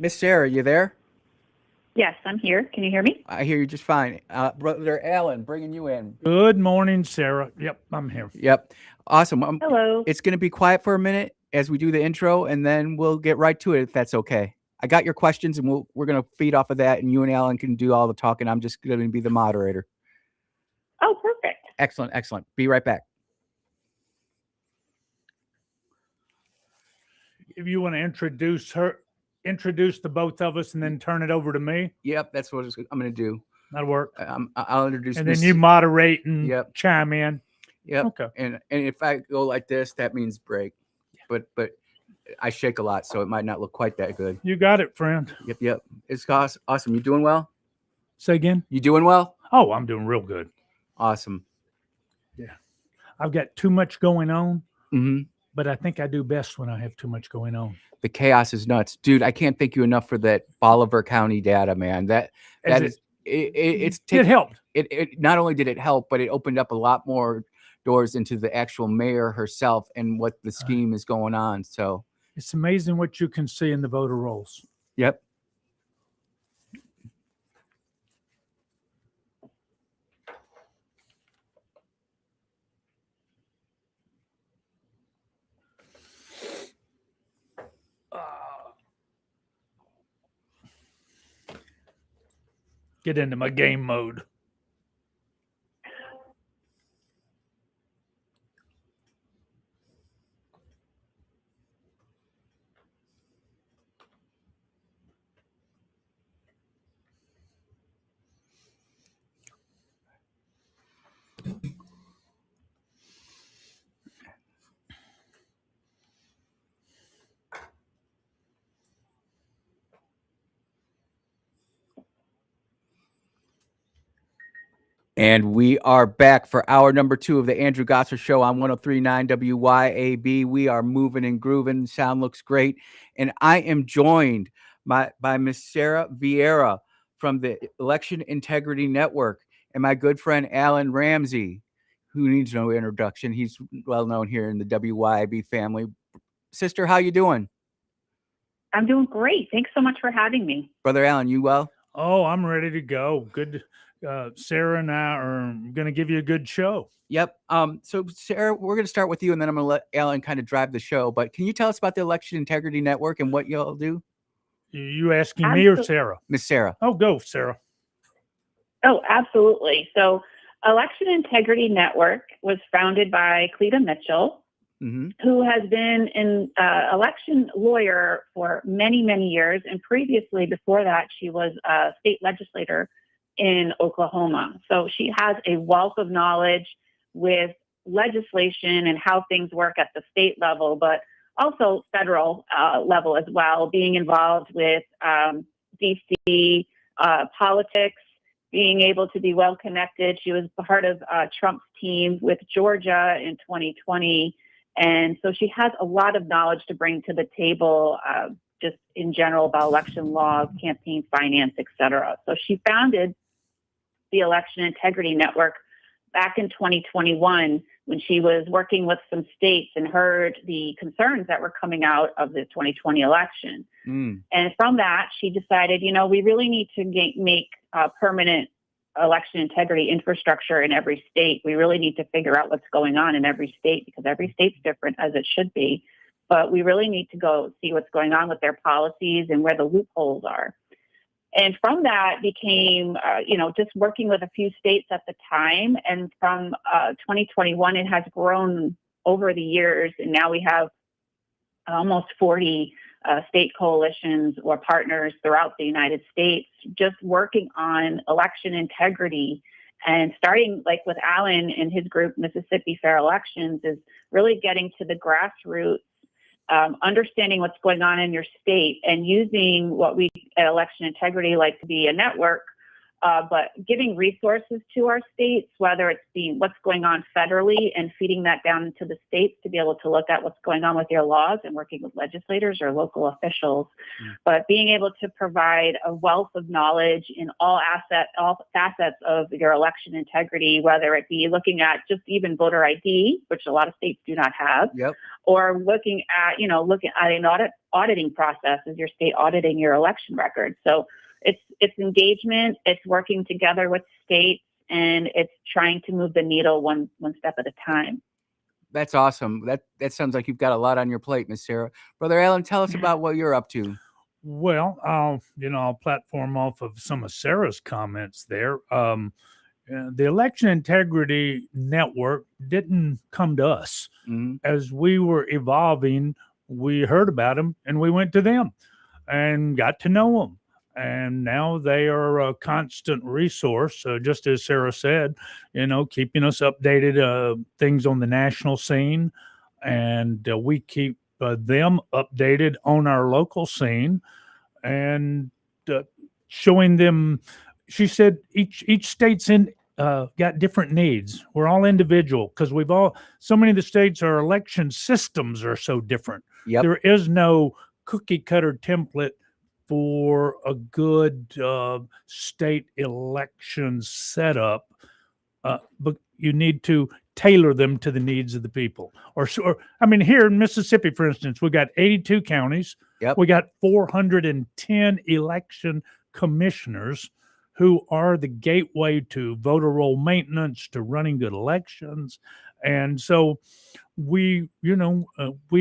Miss Sarah, you there? Yes, I'm here. Can you hear me? I hear you just fine. Brother Alan, bringing you in. Good morning, Sarah. Yep, I'm here. Yep. Awesome. Hello. It's going to be quiet for a minute as we do the intro, and then we'll get right to it if that's okay. I got your questions, and we're going to feed off of that, and you and Alan can do all the talking. I'm just going to be the moderator. Oh, perfect. Excellent, excellent. Be right back. If you want to introduce the both of us and then turn it over to me. Yep, that's what I'm going to do. That'll work. I'll introduce. And then you moderate and chime in. Yep. Okay. And if I go like this, that means break. But I shake a lot, so it might not look quite that good. You got it, friend. Yep. It's awesome. You doing well? Say again? You doing well? Oh, I'm doing real good. Awesome. Yeah. I've got too much going on, Mm-hmm. but I think I do best when I have too much going on. The chaos is nuts, dude. I can't thank you enough for that Bolivar County data, man. It helped. It not only did it help, but it opened up a lot more doors into the actual mayor herself and what the scheme is going on. So it's amazing what you can see in the voter rolls. Yep. Get into my game mode. And we are back for hour number 2 of the Andrew Gosser Show on 103.9 WYAB. We are moving and grooving. Sound looks great. And I am joined by Miss Sarah Vieira from the Election Integrity Network and my good friend Alan Ramsey, who needs no introduction. He's well known here in the WYAB family. Sister, how you doing? I'm doing great. Thanks so much for having me. Brother Alan, you well? Oh, I'm ready to go. Good. Sarah and I are going to give you a good show. Yep. So Sarah, we're going to start with you, and then I'm going to let Alan kind of drive the show. But can you tell us about the Election Integrity Network and what y'all do? You asking me or Sarah? Miss Sarah. Oh, go, Sarah. Oh, absolutely. So Election Integrity Network was founded by Cleta Mitchell, who has been an election lawyer for many, many years. And previously, before that, she was a state legislator in Oklahoma. So she has a wealth of knowledge with legislation and how things work at the state level, but also federal level as well, being involved with DC politics, being able to be well connected. She was part of Trump's team with Georgia in 2020. And so she has a lot of knowledge to bring to the table, just in general about election laws, campaign finance, et cetera. So she founded the Election Integrity Network back in 2021 when she was working with some states and heard the concerns that were coming out of the 2020 election. And from that, she decided, we really need to make permanent election integrity infrastructure in every state. We really need to figure out what's going on in every state because every state's different, as it should be. But we really need to go see what's going on with their policies and where the loopholes are. And from that became, just working with a few states at the time. And from 2021, it has grown over the years. And now we have almost 40 state coalitions or partners throughout the United States just working on election integrity. And starting like with Alan and his group, Mississippi Fair Elections, is really getting to the grassroots, understanding what's going on in your state and using what we at Election Integrity like to be a network But giving resources to our states, whether it's what's going on federally and feeding that down into the states to be able to look at what's going on with your laws and working with legislators or local officials, but being able to provide a wealth of knowledge in all facets of your election integrity, whether it be looking at just even voter ID, which a lot of states do not have, or looking at an auditing process as your state auditing your election records. So it's engagement, it's working together with states, and it's trying to move the needle one step at a time. That's awesome. That sounds like you've got a lot on your plate, Miss Sarah. Brother Alan, tell us about what you're up to. Well, I'll platform off of some of Sarah's comments there. The Election Integrity Network didn't come to us. As we were evolving, we heard about them and we went to them and got to know them. And now they are a constant resource, just as Sarah said, keeping us updated, things on the national scene. And we keep them updated on our local scene and showing them. She said each state's got different needs. We're all individual because so many of the states, our election systems are so different. There is no cookie cutter template for a good state election setup, but you need to tailor them to the needs of the people. Here in Mississippi, for instance, we got 82 counties. We got 410 election commissioners who are the gateway to voter roll maintenance, to running good elections. And so we've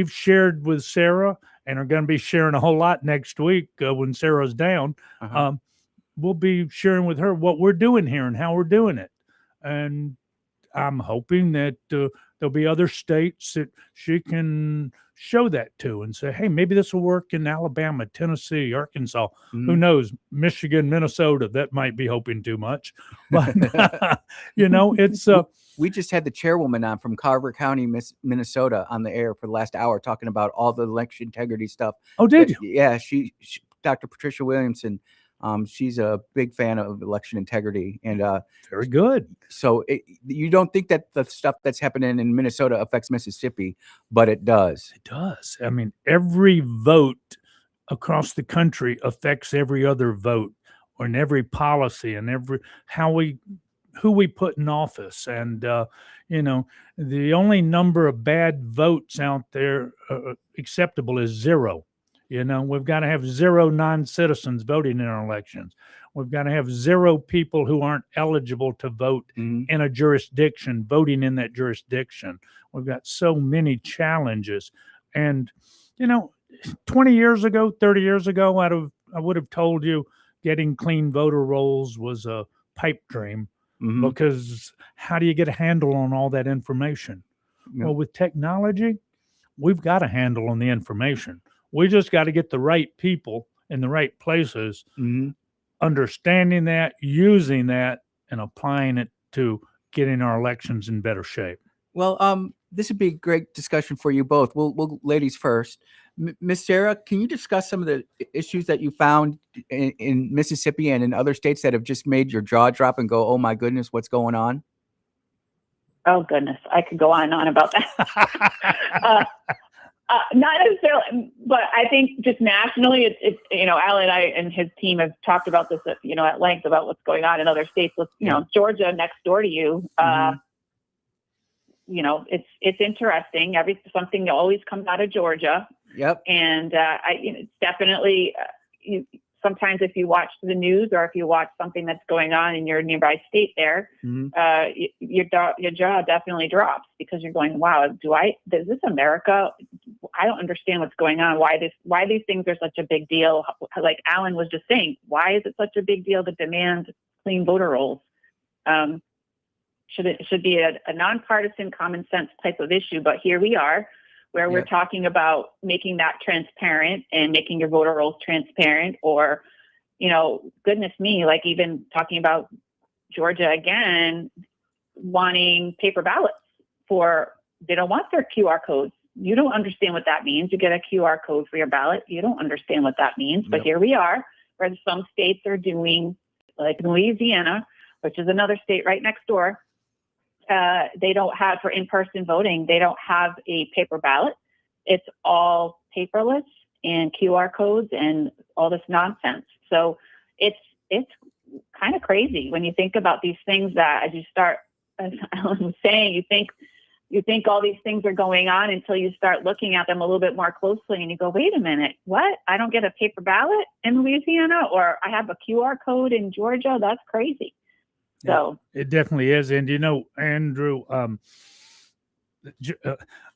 shared with Sarah and are going to be sharing a whole lot next week when Sarah's down. We'll be sharing with her what we're doing here and how we're doing it. And I'm hoping that there'll be other states that she can show that to and say, hey, maybe this will work in Alabama, Tennessee, Arkansas. Who knows? Michigan, Minnesota, that might be hoping too much. But, it's... We just had the chairwoman on from Carver County, Minnesota, on the air for the last hour talking about all the election integrity stuff. Oh, did you? Yeah, she Dr. Patricia Williamson. She's a big fan of election integrity, and very good. So you don't think that the stuff that's happening in Minnesota affects Mississippi, but it does. It does. Every vote across the country affects every other vote, or in every policy, and who we put in office. And, the only number of bad votes out there acceptable is 0. We've got to have 0 non-citizens voting in our elections. We've got to have 0 people who aren't eligible to vote in a jurisdiction, voting in that jurisdiction. We've got so many challenges. And, 20 years ago, 30 years ago, I would have told you getting clean voter rolls was a pipe dream. Because how do you get a handle on all that information? Well, with technology, we've got a handle on the information. We just got to get the right people in the right places, understanding that, using that, and applying it to getting our elections in better shape. Well, this would be a great discussion for you both. We'll ladies first. Miss Sarah, can you discuss some of the issues that you found in Mississippi and in other states that have just made your jaw drop and go, oh my goodness, what's going on? Oh goodness, I could go on and on about that. Not necessarily, but I think just nationally, it's Alan and I and his team have talked about this at length about what's going on in other states. With Georgia next door to you. It's interesting. Something always comes out of Georgia. And it's definitely sometimes if you watch the news or if you watch something that's going on in your nearby state there, your jaw definitely drops because you're going, wow, is this America? I don't understand what's going on. Why these things are such a big deal? Like Alan was just saying, why is it such a big deal to demand clean voter rolls? Should be a nonpartisan, common sense type of issue, but here we are, where we're talking about making that transparent and making your voter rolls transparent, or, goodness me, like even talking about Georgia again, wanting paper ballots they don't want their QR codes. You don't understand what that means. You get a QR code for your ballot. You don't understand what that means, but here we are, where some states are doing like in Louisiana, which is another state right next door, they don't have, for in-person voting, they don't have a paper ballot. It's all paperless and QR codes and all this nonsense. So it's kind of crazy when you think about these things that, as you start, as Alan was saying, you think all these things are going on until you start looking at them a little bit more closely and you go, wait a minute, what? I don't get a paper ballot in Louisiana, or I have a QR code in Georgia? That's crazy. So it definitely is. And, Andrew,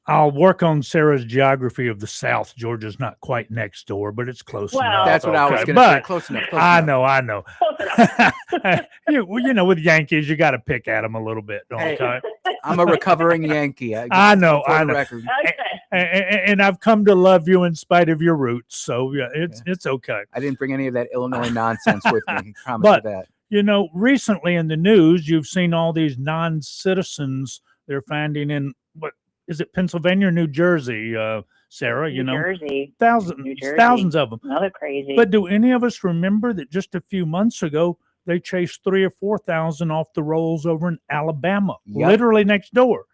I'll work on Sarah's geography of the South. Georgia's not quite next door, but it's close enough. That's what I was going to say. Close enough. I know. With Yankees, you got to pick at them a little bit. Okay. I'm a recovering Yankee. I know. Record. And I've come to love you in spite of your roots. So yeah, it's okay. I didn't bring any of that Illinois nonsense with me. I promise you that. Recently in the news, you've seen all these non-citizens they're finding in is it Pennsylvania or New Jersey, Sarah? New Jersey. Thousands of them. Another crazy. But do any of us remember that just a few months ago, they chased 3,000 or 4,000 off the rolls over in Alabama, literally next door.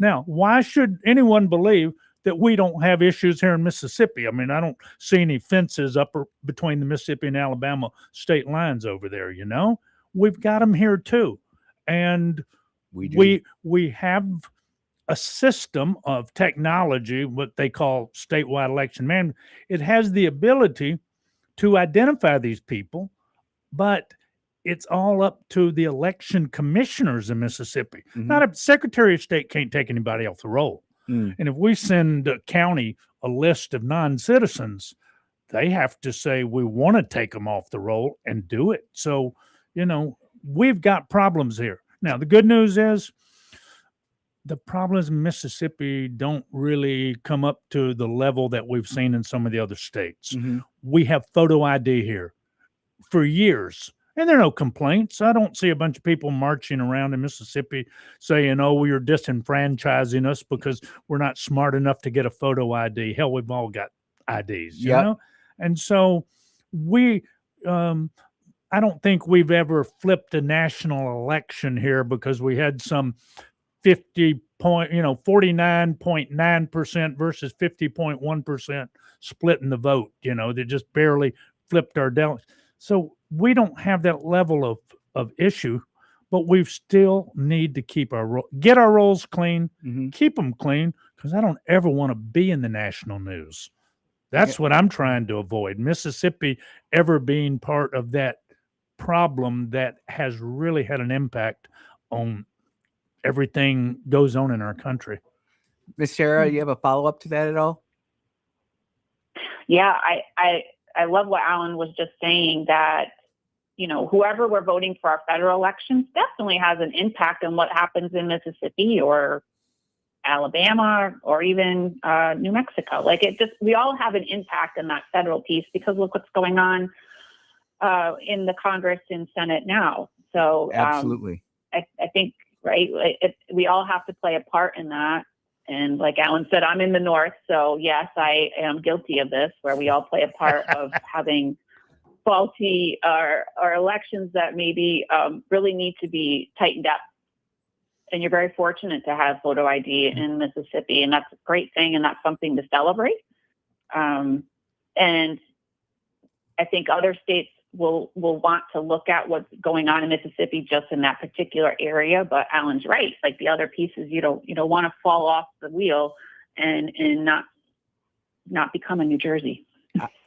Now, why should anyone believe that we don't have issues here in Mississippi? I mean, I don't see any fences up between the Mississippi and Alabama state lines over there, We've got them here too. And we have a system of technology, what they call statewide election management. It has the ability to identify these people, but it's all up to the election commissioners in Mississippi. Mm-hmm. Not a Secretary of State can't take anybody off the roll. And if we send a county a list of non-citizens, they have to say, we want to take them off the roll and do it. So, we've got problems here. Now, the good news is the problems in Mississippi don't really come up to the level that we've seen in some of the other states. Mm-hmm. We have photo ID here for years, and there are no complaints. I don't see a bunch of people marching around in Mississippi saying, you're disenfranchising us because we're not smart enough to get a photo ID. Hell, we've all got IDs, you know? And so I don't think we've ever flipped a national election here because we had some 49.9% versus 50.1% split in the vote. They just barely flipped our delegates. So we don't have that level of issue, but we still need to get our rolls clean, keep them clean, because I don't ever want to be in the national news. That's what I'm trying to avoid. Mississippi ever being part of that problem that has really had an impact on everything goes on in our country. Miss Sarah, you have a follow-up to that at all? Yeah, I love what Alan was just saying, that, whoever we're voting for our federal elections definitely has an impact on what happens in Mississippi or Alabama or even New Mexico. We all have an impact on that federal piece because look what's going on in the Congress and Senate now. So absolutely. I think, right, we all have to play a part in that. And like Alan said, I'm in the North. So yes, I am guilty of this, where we all play a part of having faulty our elections that maybe really need to be tightened up. And you're very fortunate to have photo ID in Mississippi, and that's a great thing, and that's something to celebrate. And I think other states will want to look at what's going on in Mississippi just in that particular area. But Alan's right; like the other pieces, you don't want to fall off the wheel and not become a New Jersey.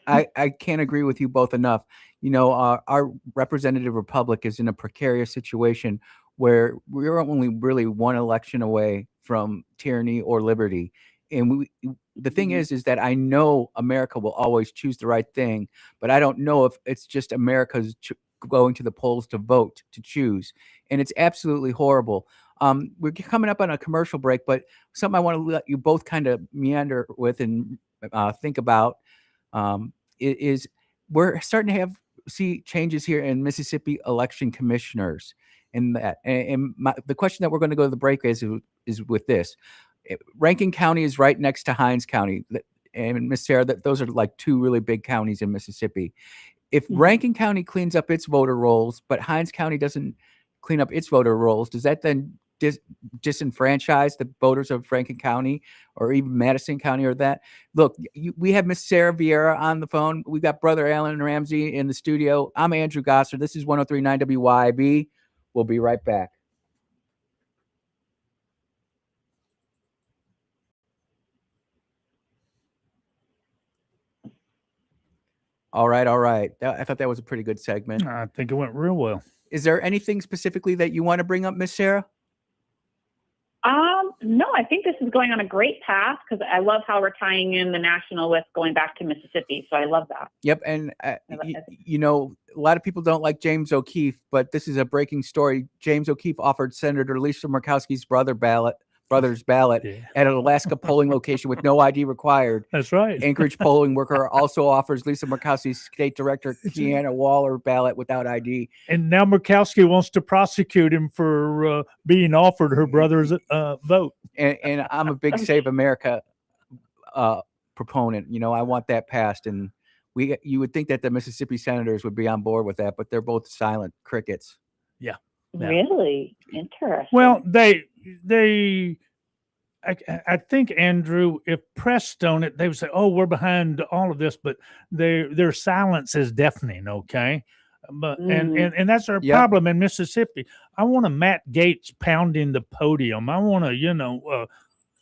I can't agree with you both enough. Our representative republic is in a precarious situation where we're only really one election away from tyranny or liberty. And the thing is that I know America will always choose the right thing, but I don't know if it's just America's going to the polls to vote, to choose. And it's absolutely horrible. We're coming up on a commercial break, but something I want to let you both kind of meander with and think about is we're starting to see changes here in Mississippi election commissioners. And the question that we're going to go to the break is with this. Rankin County is right next to Hinds County. And Miss Sarah, those are like two really big counties in Mississippi. If Rankin County cleans up its voter rolls, but Hinds County doesn't clean up its voter rolls, does that then disenfranchise the voters of Rankin County or even Madison County or that? Look, we have Miss Sarah Vieira on the phone. We've got Brother Alan Ramsey in the studio. I'm Andrew Gosser. This is 103.9 WYAB. We'll be right back. All right. I thought that was a pretty good segment. I think it went real well. Is there anything specifically that you want to bring up, Miss Sarah? No, I think this is going on a great path because I love how we're tying in the national with going back to Mississippi. So I love that. Yep. And, you know, a lot of people don't like James O'Keefe, but this is a breaking story. James O'Keefe offered Senator Lisa Murkowski's brother's ballot at an Alaska polling location with no ID required. That's right. Anchorage polling worker also offers Lisa Murkowski's state director, Keanna Waller, ballot without ID. And now Murkowski wants to prosecute him for being offered her brother's vote. And I'm a big Save America proponent. You know, I want that passed. And you would think that the Mississippi senators would be on board with that, but they're both silent crickets. Yeah. Really interesting. Well, I think, Andrew, if pressed on it, they would say, "Oh, we're behind all of this," but their silence is deafening. Okay, but and that's our problem in Mississippi. I want a Matt Gaetz pounding the podium. I want a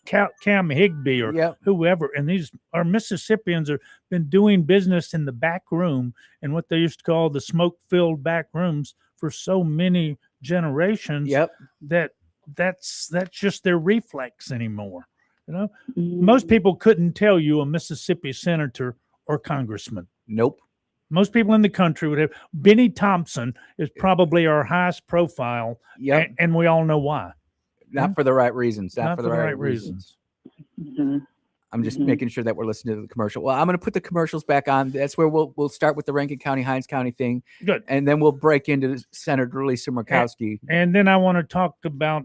Cam Higbee or whoever. And our Mississippians have been doing business in the back room and what they used to call the smoke-filled back rooms for so many generations that's just their reflex anymore. You know, most people couldn't tell you a Mississippi senator or congressman. Nope. Most people in the country would have. Benny Thompson is probably our highest profile, and we all know why. Not for the right reasons. Not for the right reasons. I'm just making sure that we're listening to the commercial. Well, I'm going to put the commercials back on. That's where we'll start with the Rankin County, Hinds County thing. Good. And then we'll break into Senator Lisa Murkowski. And then I want to talk about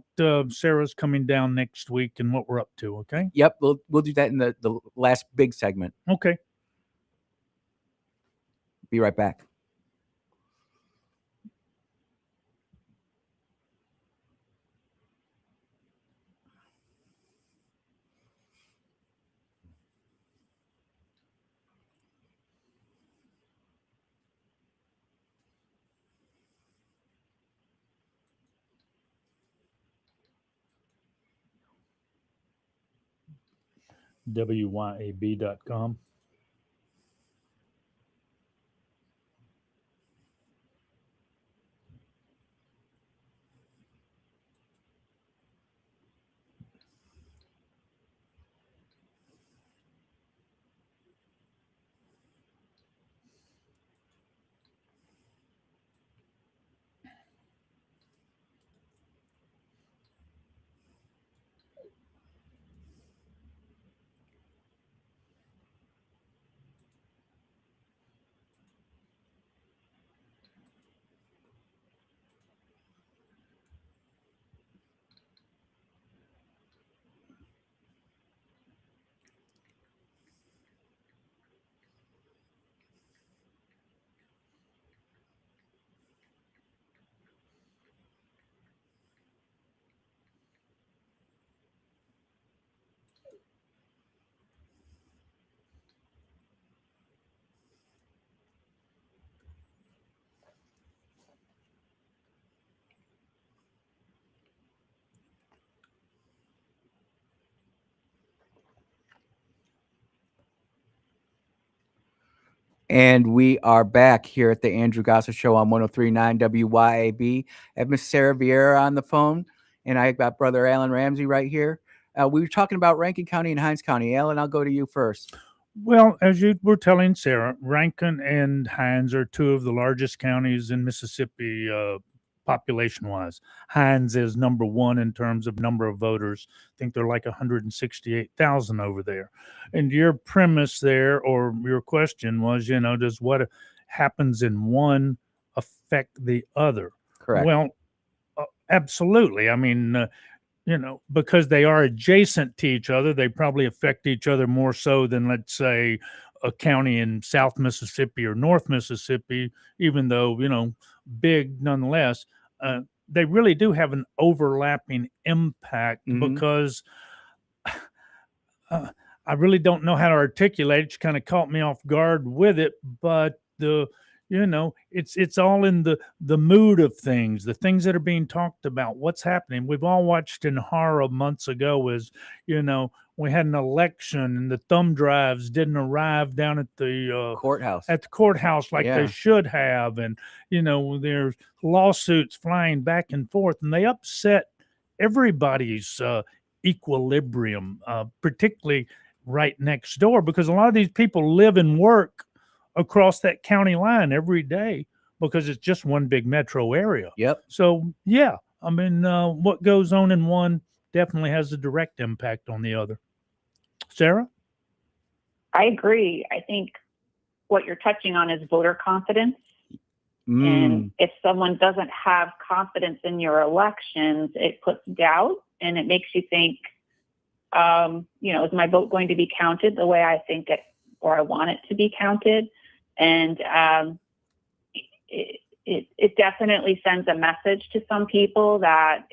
Sarah's coming down next week and what we're up to, okay? Yep, we'll do that in the last big segment. Okay. Be right back. WYAB.com. And we are back here at the Andrew Gosser Show on 103.9 WYAB. I have Miss Sarah Vieira on the phone, and I got Brother Alan Ramsey right here. We were talking about Rankin County and Hinds County. Alan, I'll go to you first. Well, as you were telling Sarah, Rankin and Hinds are two of the largest counties in Mississippi population-wise. Hinds is number one in terms of number of voters. I think they're like 168,000 over there. And your premise there, or your question was, does what happens in one affect the other? Correct. Well, absolutely. I mean, because they are adjacent to each other, they probably affect each other more so than, let's say, a county in South Mississippi or North Mississippi, even though, big nonetheless, they really do have an overlapping impact because I really don't know how to articulate it. You kind of caught me off guard with it, but it's all in the mood of things, the things that are being talked about, what's happening. We've all watched in horror months ago as, we had an election and the thumb drives didn't arrive down at the courthouse like they should have. And, there's lawsuits flying back and forth, and they upset everybody's equilibrium, particularly right next door, because a lot of these people live and work across that county line every day because it's just one big metro area. Yep. So, yeah, what goes on in one definitely has a direct impact on the other. Sarah? I agree. I think what you're touching on is voter confidence. And if someone doesn't have confidence in your elections, it puts doubt and it makes you think, is my vote going to be counted the way I think it or I want it to be counted? And it definitely sends a message to some people that,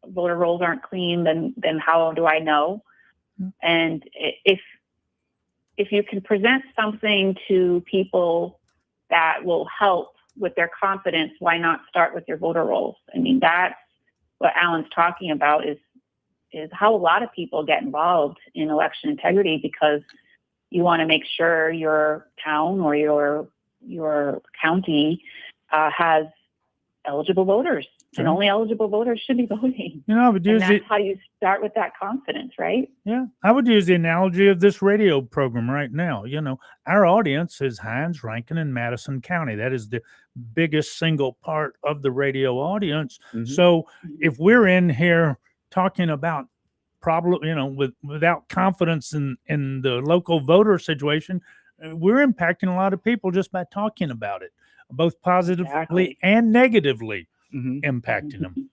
voter rolls aren't clean, then how do I know? And if you can present something to people that will help with their confidence, why not start with your voter rolls? I mean, that's what Alan's talking about is how a lot of people get involved in election integrity, because you want to make sure your town or your county has eligible voters. And only eligible voters should be voting. But that's how you start with that confidence, right? Yeah. I would use the analogy of this radio program right now. Our audience is Hines, Rankin, and Madison County. That is the biggest single part of the radio audience. So if we're in here talking about without confidence in the local voter situation, we're impacting a lot of people just by talking about it, both positively and negatively. Impacting them.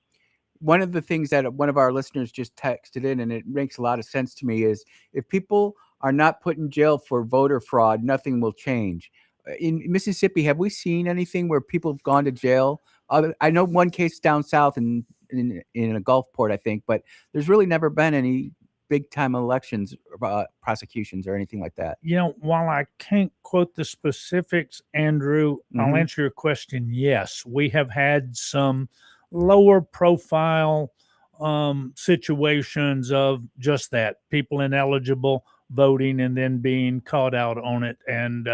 One of the things that one of our listeners just texted in, and it makes a lot of sense to me, is if people are not put in jail for voter fraud, nothing will change. In Mississippi, have we seen anything where people have gone to jail? I know one case down south in a Gulfport, I think, but there's really never been any big time elections, prosecutions or anything like that. While I can't quote the specifics, Andrew, I'll answer your question. Yes, we have had some lower profile situations of just that, people ineligible voting and then being caught out on it and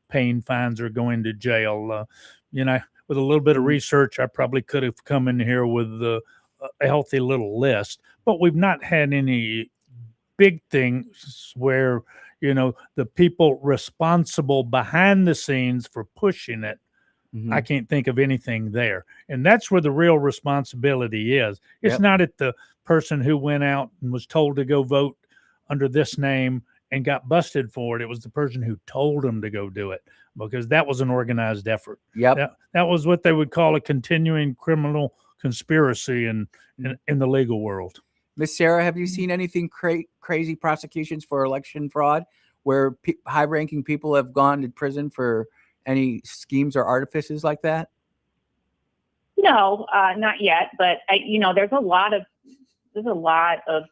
paying fines or going to jail. With a little bit of research, I probably could have come in here with a healthy little list, but we've not had any big things where, the people responsible behind the scenes for pushing it, I can't think of anything there. And that's where the real responsibility is. It's not at the person who went out and was told to go vote under this name and got busted for it. It was the person who told them to go do it, because that was an organized effort. Yep. That was what they would call a continuing criminal conspiracy in the legal world. Miss Sarah, have you seen anything crazy prosecutions for election fraud where high-ranking people have gone to prison for any schemes or artifices like that? No, not yet. But there's a lot of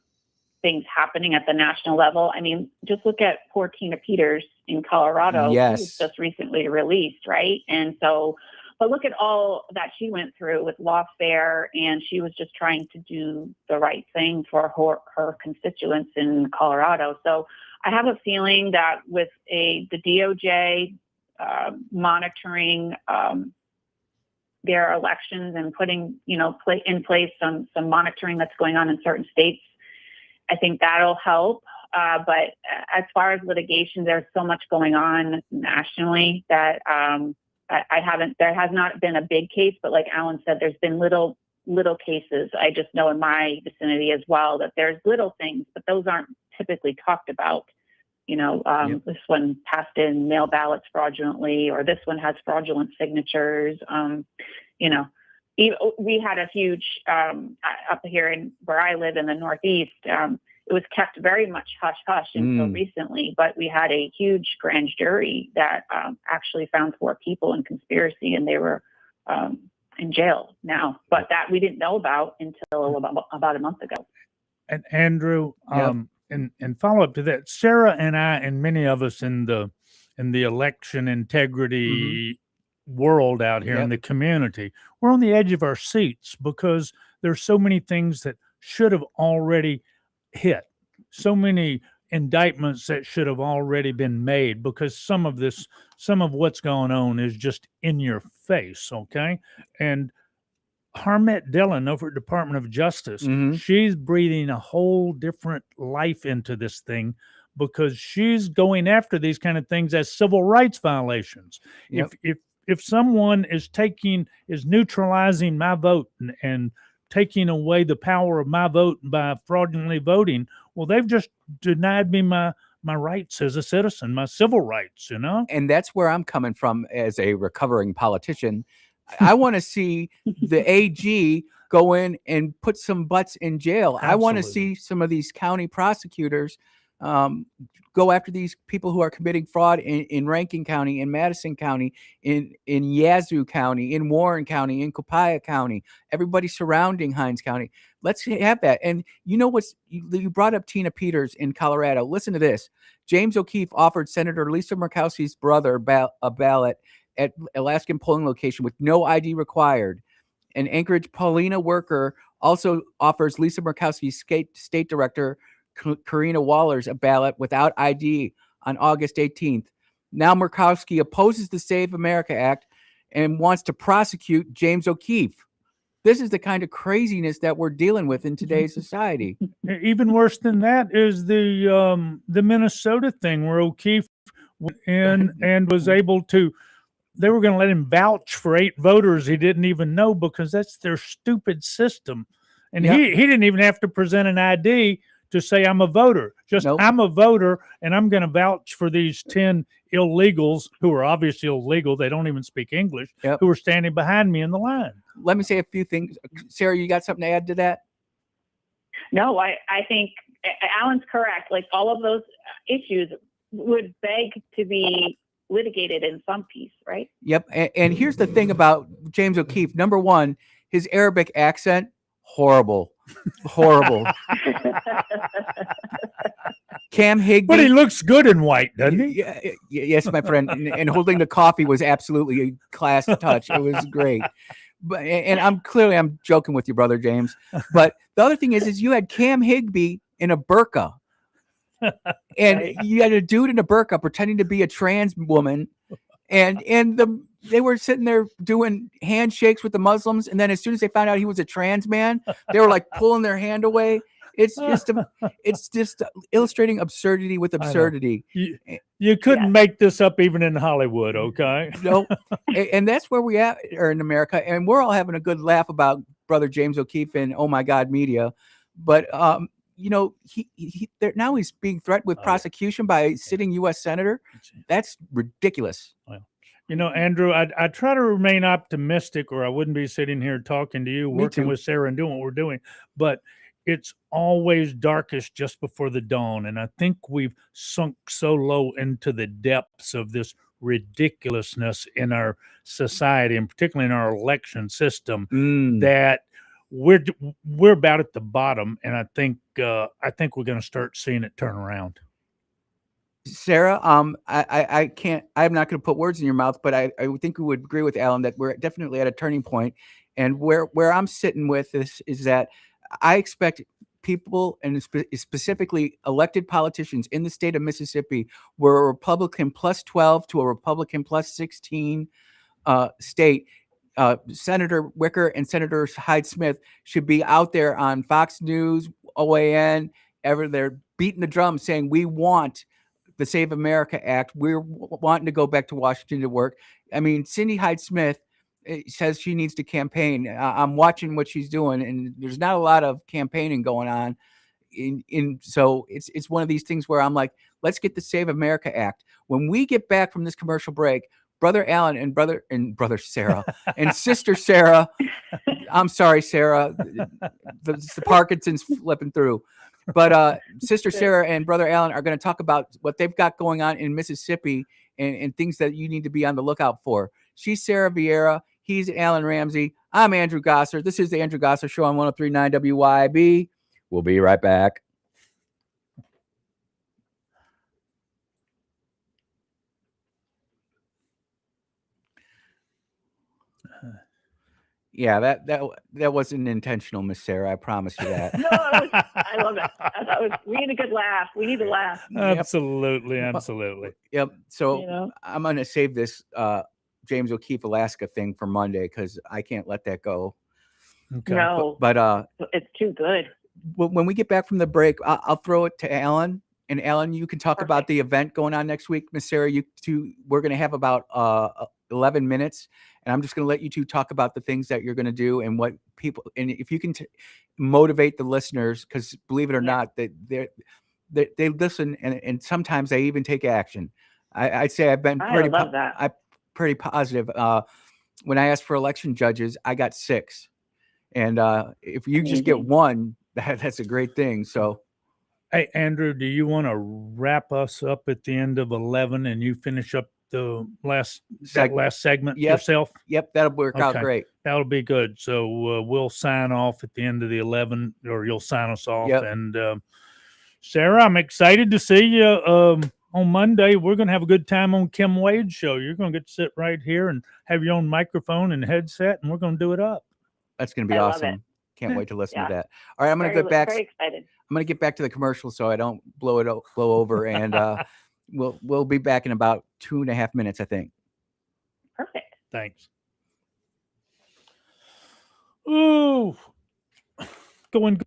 things happening at the national level. I mean, just look at poor Tina Peters in Colorado. Yes, who was just recently released, right? And so. But look at all that she went through with lawfare, and she was just trying to do the right thing for her constituents in Colorado. So I have a feeling that with the DOJ monitoring their elections and putting, in place some monitoring that's going on in certain states, I think that'll help. But as far as litigation, there's so much going on nationally that there has not been a big case, but like Alan said, there's been little cases. I just know in my vicinity as well that there's little things, but those aren't typically talked about. This one passed in mail ballots fraudulently, or this one has fraudulent signatures. We had a huge, up here where I live in the Northeast, it it was kept very much hush hush until recently. But we had a huge grand jury that actually found 4 people in conspiracy, and they were in jail now. But that we didn't know about until about a month ago. And Andrew, and follow up to that, Sarah and I, and many of us in the election integrity world out here in the community, we're on the edge of our seats because there's so many things that should have already hit, so many indictments that should have already been made, because some of what's going on is just in your face. Okay. And Harmette Dillon over at Department of Justice, she's breathing a whole different life into this thing, because she's going after these kind of things as civil rights violations. If someone is neutralizing my vote and taking away the power of my vote by fraudulently voting, well, they've just denied me my rights as a citizen, my civil rights, And that's where I'm coming from as a recovering politician. I want to see the AG go in and put some butts in jail. Absolutely. I want to see some of these county prosecutors go after these people who are committing fraud in Rankin County, in Madison County, in Yazoo County, in Warren County, in Copiah County, everybody surrounding Hinds County. Let's have that. And you brought up Tina Peters in Colorado. Listen to this. James O'Keefe offered Senator Lisa Murkowski's brother a ballot at Alaskan polling location with no ID required. And Anchorage Paulina Worker also offers Lisa Murkowski's state director, Karina Wallers, a ballot without ID on August 18th. Now Murkowski opposes the Save America Act and wants to prosecute James O'Keefe. This is the kind of craziness that we're dealing with in today's society. Even worse than that is the Minnesota thing, where O'Keefe went in and was able to, they were going to let him vouch for 8 voters he didn't even know, because that's their stupid system. And he didn't even have to present an ID to say I'm a voter. I'm a voter, and I'm going to vouch for these 10 illegals who are obviously illegal. They don't even speak English, who are standing behind me in the line. Let me say a few things. Sarah, you got something to add to that? No, I think Alan's correct. Like, all of those issues would beg to be litigated in some piece, right? Yep. And here's the thing about James O'Keefe. Number one, his Arabic accent, horrible. Cam Higby. But he looks good in white, doesn't he? Yes, my friend. And holding the coffee was absolutely a class touch. It was great. But I'm joking with you, brother James. But the other thing is you had Cam Higby in a burqa. And you had a dude in a burqa pretending to be a trans woman, and they were sitting there doing handshakes with the Muslims, and then as soon as they found out he was a trans man, they were like pulling their hand away. It's just illustrating absurdity with absurdity. You couldn't make this up even in Hollywood, okay? No, and that's where we are in America, and we're all having a good laugh about brother James O'Keefe and Oh My God Media, but now he's being threatened with prosecution by a sitting U.S. senator. That's ridiculous. Well, Andrew, I try to remain optimistic, or I wouldn't be sitting here talking to you, working with Sarah and doing what we're doing. But it's always darkest just before the dawn. And I think we've sunk so low into the depths of this ridiculousness in our society, and particularly in our election system, that we're about at the bottom, and I think we're going to start seeing it turn around. Sarah, I'm not going to put words in your mouth, but I think we would agree with Alan that we're definitely at a turning point. And where I'm sitting with this is that I expect people, and specifically elected politicians in the state of Mississippi, where a Republican plus 12 to a Republican plus 16 state, Senator Wicker and Senator Hyde-Smith should be out there on Fox News, OAN, they're beating the drum saying, we want the Save America Act. We're wanting to go back to Washington to work. I mean, Cindy Hyde-Smith says she needs to campaign. I'm watching what she's doing, and there's not a lot of campaigning going on. So it's one of these things where I'm like, let's get the Save America Act. When we get back from this commercial break, Brother Alan and brother Sarah and sister Sarah, I'm sorry, Sarah, the Parkinson's flipping through. But Sister Sarah and Brother Alan are going to talk about what they've got going on in Mississippi and things that you need to be on the lookout for. She's Sarah Vieira. He's Alan Ramsey. I'm Andrew Gosser. This is the Andrew Gosser Show on 103.9 WYAB. We'll be right back. Yeah, that wasn't intentional, Miss Sarah. I promise you that. No, I love it. I thought we need a good laugh. We need to laugh. Absolutely. Yep. So I'm going to save this James O'Keefe Alaska thing for Monday because I can't let that go. Okay. No, but it's too good. When we get back from the break, I'll throw it to Alan. And Alan, you can talk about the event going on next week. Miss Sarah, we're going to have about 11 minutes. And I'm just going to let you two talk about the things that you're going to do and what people, and if you can motivate the listeners, because believe it or not, they listen and sometimes they even take action. I'd say I've been pretty positive. When I asked for election judges, I got 6. And if you just get one, that's a great thing. So, hey, Andrew, do you want to wrap us up at the end of 11 and you finish up the last segment yourself? Yep, that'll work out great. That'll be good. So we'll sign off at the end of the 11, or you'll sign us off. Yep. And Sarah, I'm excited to see you on Monday. We're going to have a good time on Kim Wade's show. You're going to get to sit right here and have your own microphone and headset, and we're going to do it up. That's going to be awesome. Can't wait to listen to that. All right, I'm going to get back. Very excited. I'm going to get back to the commercial so I don't blow over, and we'll be back in about 2.5 minutes, I think. Perfect. Thanks. Ooh, going good.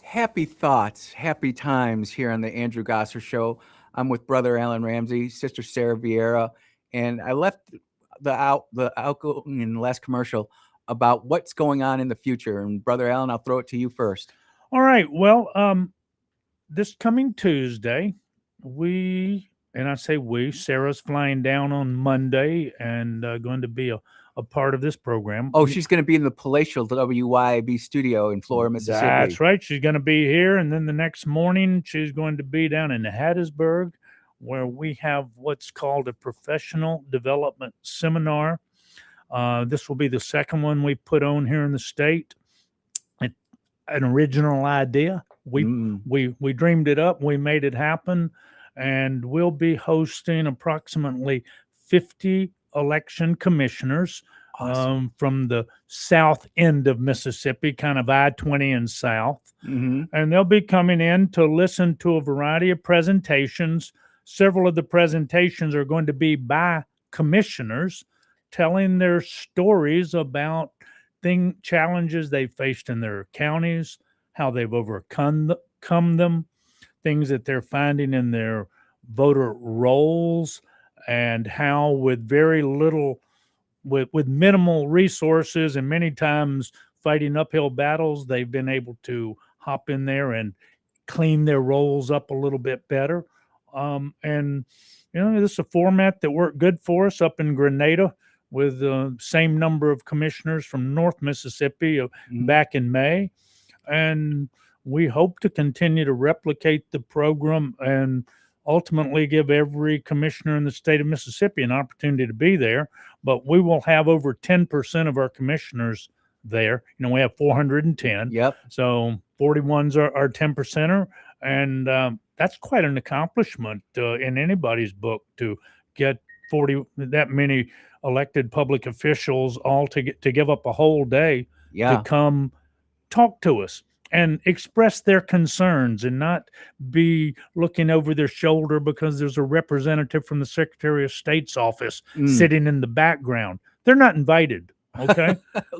Happy thoughts, happy times here on the Andrew Gosser Show. I'm with Brother Alan Ramsey, Sister Sarah Vieira, and I left the outgoing in the last commercial about what's going on in the future. And Brother Alan, I'll throw it to you first. All right. Well, this coming Tuesday, we and I say we, Sarah's flying down on Monday and going to be a part of this program. Oh, she's going to be in the palatial WYAB studio in Flora, Mississippi. That's right. She's going to be here. And then the next morning, she's going to be down in Hattiesburg, where we have what's called a professional development seminar. This will be the second one we put on here in the state. An original idea. We dreamed it up. We made it happen. And we'll be hosting approximately 50 election commissioners from the south end of Mississippi, kind of I-20 and south. And they'll be coming in to listen to a variety of presentations. Several of the presentations are going to be by commissioners telling their stories about challenges they faced in their counties, how they've overcome them, things that they're finding in their voter rolls, and how with very little, with minimal resources and many times fighting uphill battles, they've been able to hop in there and clean their rolls up a little bit better. And, this is a format that worked good for us up in Grenada with the same number of commissioners from North Mississippi back in May. And we hope to continue to replicate the program and ultimately give every commissioner in the state of Mississippi an opportunity to be there. But we will have over 10% of our commissioners there. We have 410. Yep. So 41's our 10%er. And that's quite an accomplishment in anybody's book to get that many elected public officials all to give up a whole day to come talk to us and express their concerns and not be looking over their shoulder because there's a representative from the Secretary of State's office sitting in the background. They're not invited. Okay.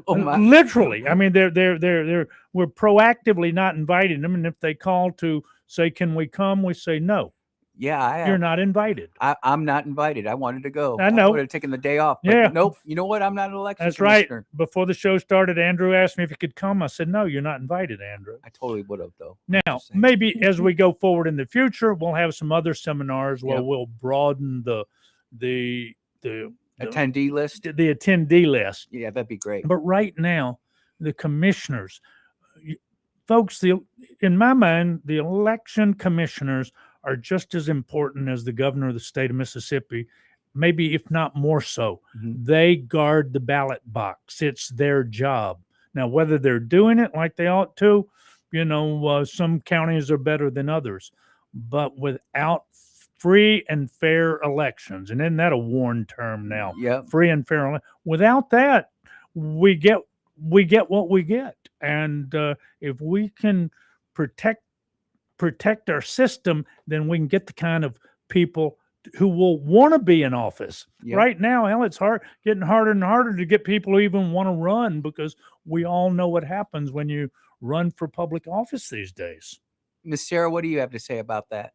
Literally. I mean, we're proactively not inviting them. And if they call to say, can we come? We say, no. Yeah, you're not invited. I'm not invited. I wanted to go. I know. I would have taken the day off. But nope. You know what? I'm not an election commissioner. Right. Before the show started, Andrew asked me if he could come. I said, no, you're not invited, Andrew. I totally would have, though. Now, maybe as we go forward in the future, we'll have some other seminars where we'll broaden the attendee list. The attendee list. Yeah, that'd be great. But right now, the commissioners, folks, in my mind, the election commissioners are just as important as the governor of the state of Mississippi, maybe if not more so. They guard the ballot box. It's their job. Now, whether they're doing it like they ought to, some counties are better than others. But without free and fair elections, and isn't that a worn term now? Yeah. Free and fair. Without that, we get what we get. And if we can protect our system, then we can get the kind of people who will want to be in office. Yep. Right now, it's getting harder and harder to get people who even want to run, because we all know what happens when you run for public office these days. Miss Sarah, what do you have to say about that?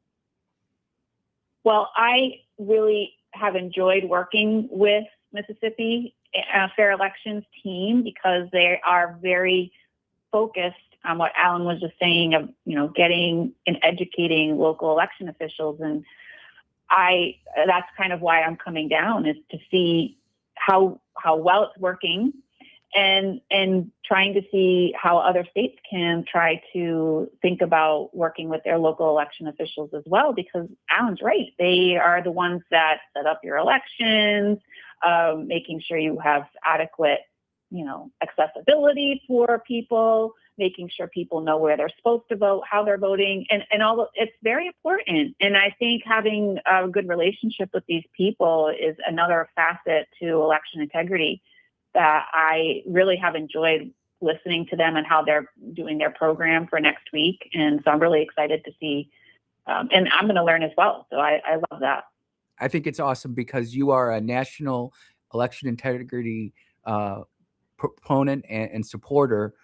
Well, I really have enjoyed working with Mississippi Fair Elections team because they are very focused on what Alan was just saying of, getting and educating local election officials. And that's kind of why I'm coming down, is to see how well it's working and trying to see how other states can try to think about working with their local election officials as well, because Alan's right. They are the ones that set up your elections, making sure you have adequate, accessibility for people, making sure people know where they're supposed to vote, how they're voting, and all. It's very important. And I think having a good relationship with these people is another facet to election integrity that I really have enjoyed listening to them and how they're doing their program for next week. And so I'm really excited to see, and I'm going to learn as well. So I love that. I think it's awesome because you are a national election integrity proponent and supporter.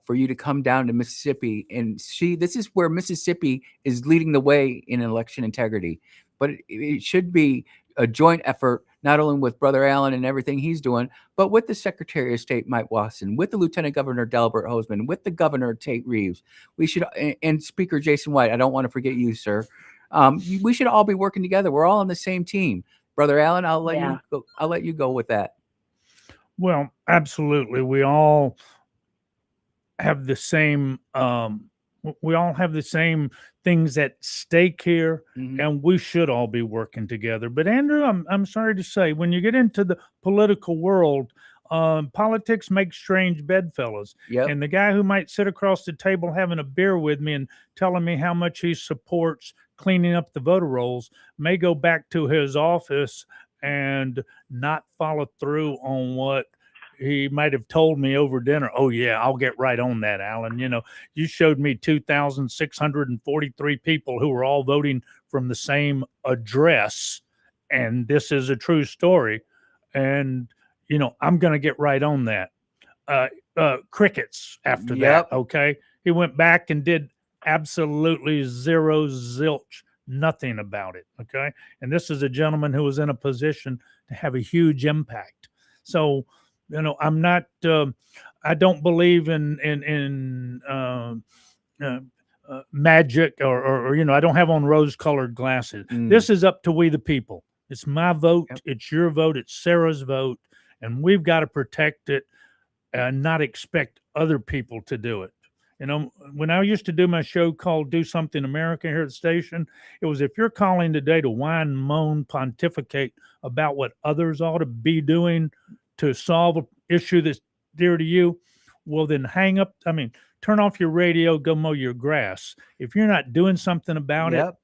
For you to come down to Mississippi and see, this is where Mississippi is leading the way in election integrity. But it should be a joint effort, not only with Brother Allen and everything he's doing, but with the Secretary of State, Mike Watson, with the Lieutenant Governor Delbert Hosemann, with the Governor Tate Reeves. We should, and Speaker Jason White, I don't want to forget you, sir. We should all be working together. We're all on the same team. Brother Allen, I'll let you go. I'll let you go with that. Well, absolutely. We all have the same things at stake here, and we should all be working together. But Andrew, I'm sorry to say, when you get into the political world, politics makes strange bedfellows. Yep. And the guy who might sit across the table having a beer with me and telling me how much he supports cleaning up the voter rolls may go back to his office and not follow through on what he might have told me over dinner. Oh yeah, I'll get right on that, Alan. You know, you showed me 2,643 people who were all voting from the same address, and this is a true story. And you know, I'm going to get right on that. Crickets after that. Okay, he went back and did absolutely zero zilch, nothing about it. Okay, and this is a gentleman who was in a position to have a huge impact. So, you know, I'm not. I don't believe in magic or you know, I don't have on rose-colored glasses. This is up to we the people. It's my vote. It's your vote. It's Sarah's vote, and we've got to protect it and not expect other people to do it. You know, when I used to do my show called Do Something America here at the station, it was, if you're calling today to whine, moan, pontificate about what others ought to be doing to solve an issue that's dear to you, well, then hang up. I mean, turn off your radio, go mow your grass. If you're not doing something about it,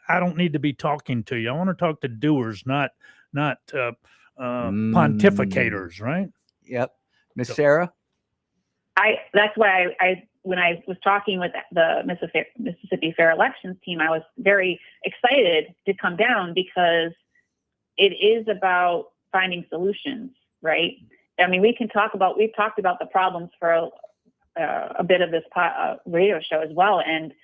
I don't need to be talking to you. I want to talk to doers, not pontificators, right? Yep. Miss Sarah? That's why when I was talking with the Mississippi Fair Elections team, I was very excited to come down because it is about finding solutions, right? I mean, we've talked about the problems for a bit of this radio show as well. And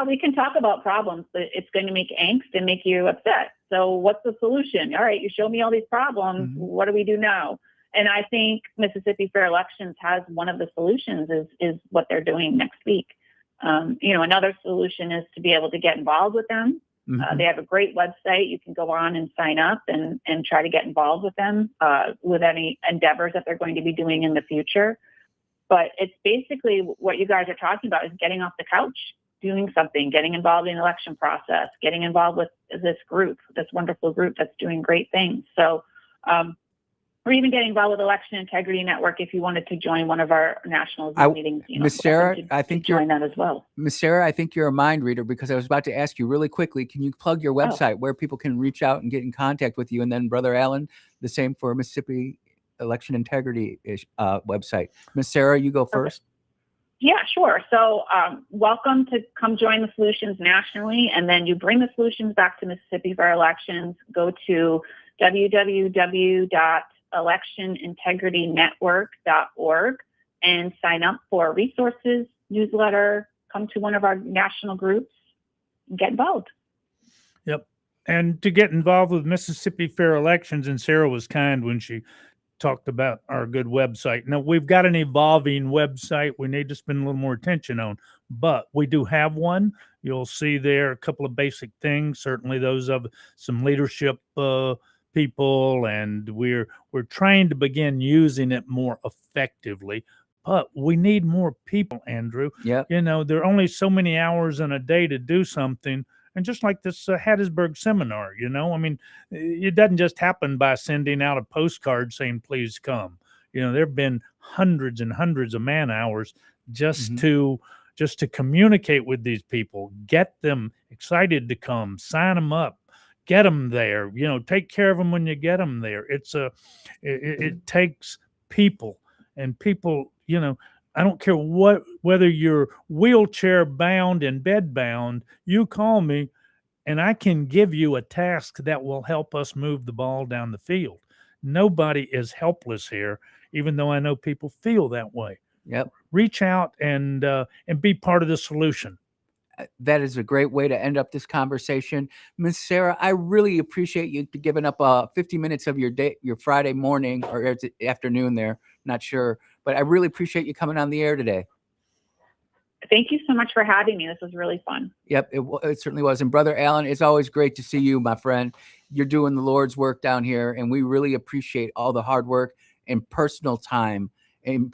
we can talk about problems, but it's going to make angst and make you upset. So what's the solution? All right, you show me all these problems. What do we do now? And I think Mississippi Fair Elections has one of the solutions is what they're doing next week. You know, another solution is to be able to get involved with them. They have a great website. You can go on and sign up and try to get involved with them with any endeavors that they're going to be doing in the future. But it's basically what you guys are talking about is getting off the couch, doing something, getting involved in the election process, getting involved with this wonderful group that's doing great things. So, or even getting involved with Election Integrity Network if you wanted to join one of our national Zoom meetings. Miss Sarah, I think join that as well. Miss Sarah, I think you're a mind reader, because I was about to ask you really quickly, can you plug your website where people can reach out and get in contact with you? And then Brother Allen, the same for Mississippi Election Integrity website. Miss Sarah, you go first. Yeah, sure. So welcome to come join the solutions nationally, and then you bring the solutions back to Mississippi Fair Elections. Go to www.electionintegritynetwork.org and sign up for resources, newsletter, come to one of our national groups, and get involved. Yep. And to get involved with Mississippi Fair Elections, and Sarah was kind when she talked about our good website. Now, we've got an evolving website we need to spend a little more attention on, but we do have one. You'll see there a couple of basic things, certainly those of some leadership people, and we're trying to begin using it more effectively. But we need more people, Andrew. Yeah. You know, there are only so many hours in a day to do something. And just like this Hattiesburg seminar, you know, I mean, it doesn't just happen by sending out a postcard saying, please come. You know, there have been hundreds and hundreds of man hours just to communicate with these people, get them excited to come, sign them up, get them there, you know, take care of them when you get them there. It takes people, and people, you know, I don't care whether you're wheelchair bound and bed bound, you call me and I can give you a task that will help us move the ball down the field. Nobody is helpless here, even though I know people feel that way. Yep. Reach out and be part of the solution. That is a great way to end up this conversation. Miss Sarah, I really appreciate you giving up 50 minutes of your day, your Friday morning or afternoon there, not sure. But I really appreciate you coming on the air today. Thank you so much for having me. This was really fun. Yep, it certainly was. And Brother Alan, it's always great to see you, my friend. You're doing the Lord's work down here, and we really appreciate all the hard work and personal time and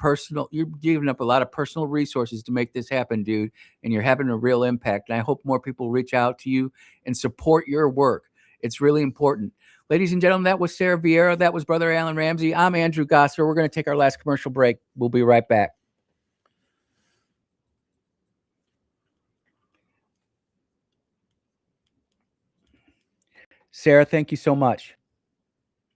you're giving up a lot of personal resources to make this happen, dude. And you're having a real impact. And I hope more people reach out to you and support your work. It's really important. Ladies and gentlemen, that was Sarah Vieira. That was Brother Alan Ramsey. I'm Andrew Gosser. We're going to take our last commercial break. We'll be right back. Sarah, thank you so much.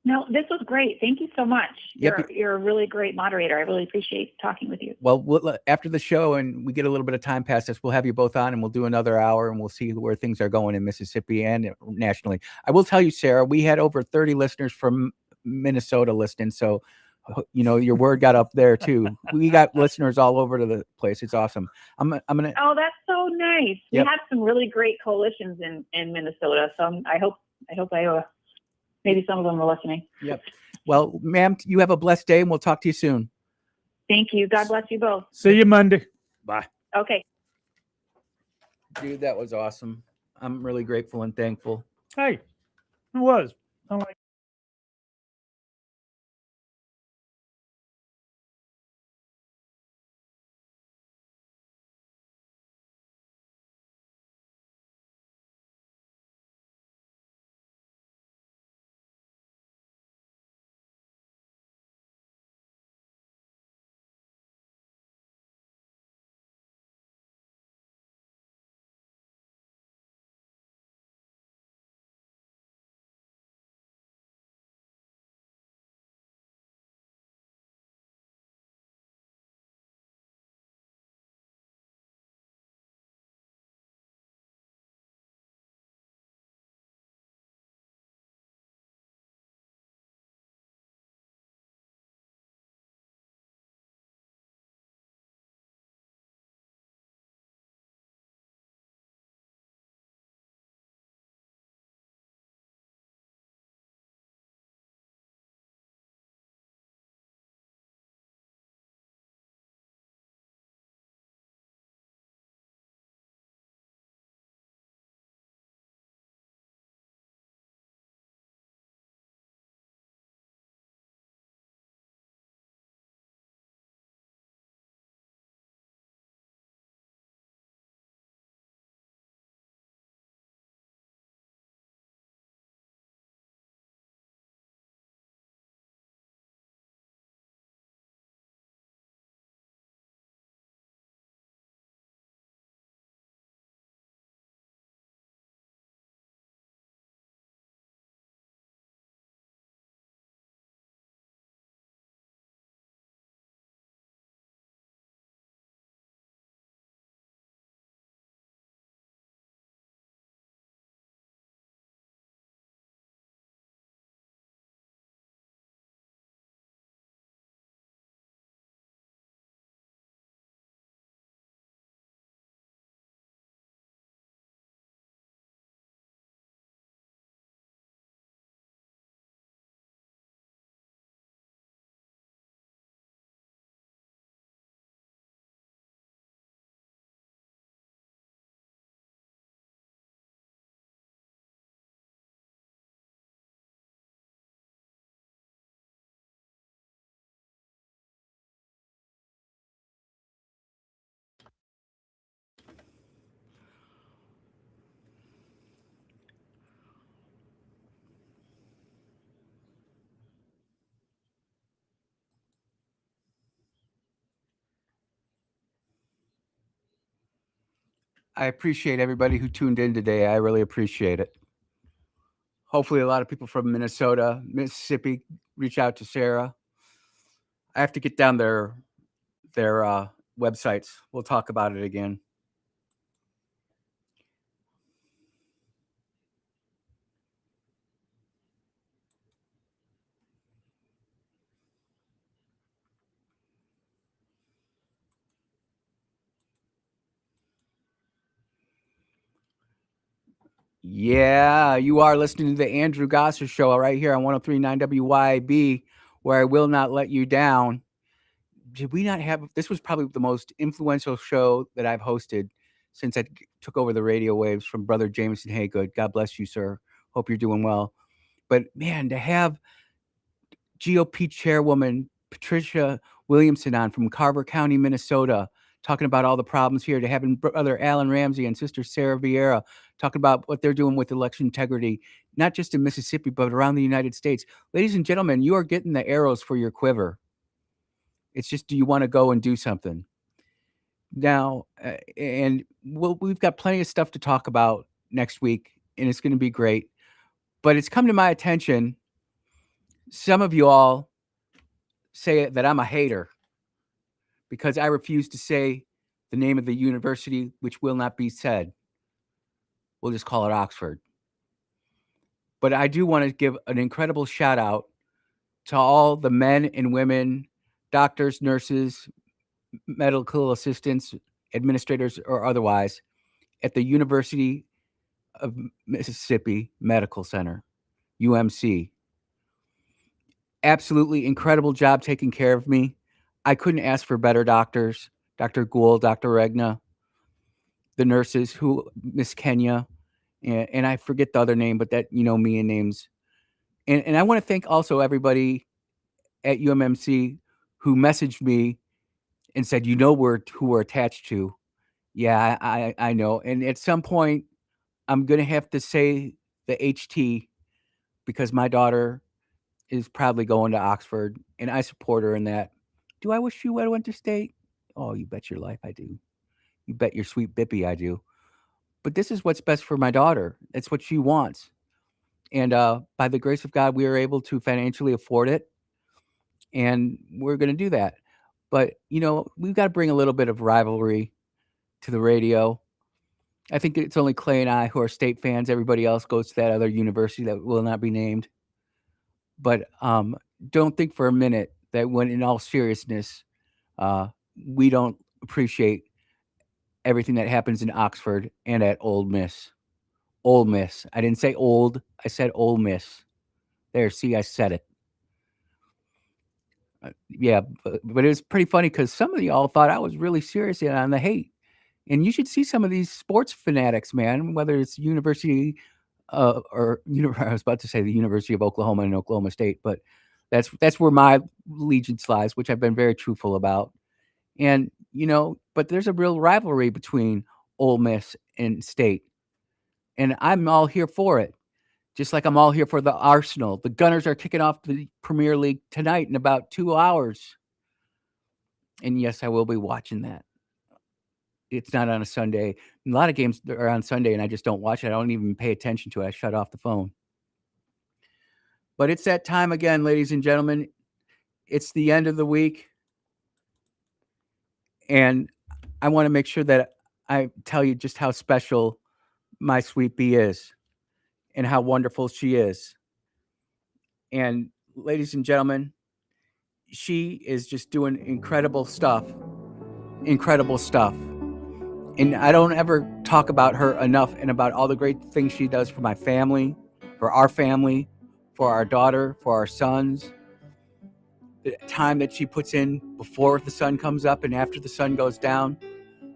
No, this was great. Thank you so much. Yep. You're a really great moderator. I really appreciate talking with you. Well, after the show and we get a little bit of time past us, we'll have you both on and we'll do another hour and we'll see where things are going in Mississippi and nationally. I will tell you, Sarah, we had over 30 listeners from Minnesota listening. So, your word got up there too. We got listeners all over to the place. It's awesome. I'm gonna. Oh, that's so nice. Yep. We have some really great coalitions in Minnesota. So I hope maybe some of them are listening. Yep. Well, ma'am, you have a blessed day and we'll talk to you soon. Thank you. God bless you both. See you Monday. Bye. Okay. Dude, that was awesome. I'm really grateful and thankful. Hey, it was. I like I appreciate everybody who tuned in today. I really appreciate it. Hopefully a lot of people from Minnesota, Mississippi reach out to Sarah. I have to get down their websites. We'll talk about it again. Yeah, you are listening to the Andrew Gosser Show right here on 103.9 WYAB, where I will not let you down. did we not have, this was probably the most influential show that I've hosted since I took over the radio waves from Brother Jameson Haygood. God bless you, sir. Hope you're doing well. But man, to have GOP Chairwoman Patricia Williamson on from Carver County, Minnesota, talking about all the problems here, to having Brother Alan Ramsey and Sister Sarah Vieira talking about what they're doing with election integrity, not just in Mississippi, but around the United States. Ladies and gentlemen, you are getting the arrows for your quiver. It's just, do you want to go and do something? Now, and we've got plenty of stuff to talk about next week, and it's going to be great. But it's come to my attention, some of you all say that I'm a hater because I refuse to say the name of the university, which will not be said. We'll just call it Oxford. But I do want to give an incredible shout out to all the men and women, doctors, nurses, medical assistants, administrators, or otherwise, at the University of Mississippi Medical Center, UMC. Absolutely incredible job taking care of me. I couldn't ask for better doctors. Dr. Gould, Dr. Regna, the nurses, Miss Kenya, and I forget the other name, but that, me and names. And I want to thank also everybody at UMMC who messaged me and said, who we're attached to. Yeah, I know. And at some point, I'm going to have to say the HT because my daughter is probably going to Oxford, and I support her in that. Do I wish you would have went to state? Oh, you bet your life I do. You bet your sweet bippy I do. But this is what's best for my daughter. It's what she wants. And by the grace of God, we are able to financially afford it, and we're going to do that. But, we've got to bring a little bit of rivalry to the radio. I think it's only Clay and I who are state fans. Everybody else goes to that other university that will not be named. But don't think for a minute that when in all seriousness, we don't appreciate everything that happens in Oxford and at Ole Miss. Ole Miss. I didn't say old. I said Ole Miss. There, see, I said it. Yeah, but it was pretty funny because some of y'all thought I was really serious on the hate. And you should see some of these sports fanatics, man, whether it's University I was about to say the University of Oklahoma and Oklahoma State, but that's where my allegiance lies, which I've been very truthful about. And, but there's a real rivalry between Ole Miss and State. And I'm all here for it. Just like I'm all here for the Arsenal. The Gunners are kicking off the Premier League tonight in about 2 hours. And yes, I will be watching that. It's not on a Sunday. A lot of games are on Sunday, and I just don't watch it. I don't even pay attention to it. I shut off the phone. But it's that time again, ladies and gentlemen. It's the end of the week. And I want to make sure that I tell you just how special my sweet bee is and how wonderful she is. And ladies and gentlemen, she is just doing incredible stuff. Incredible stuff. And I don't ever talk about her enough and about all the great things she does for my family, for our daughter, for our sons. The time that she puts in before the sun comes up and after the sun goes down.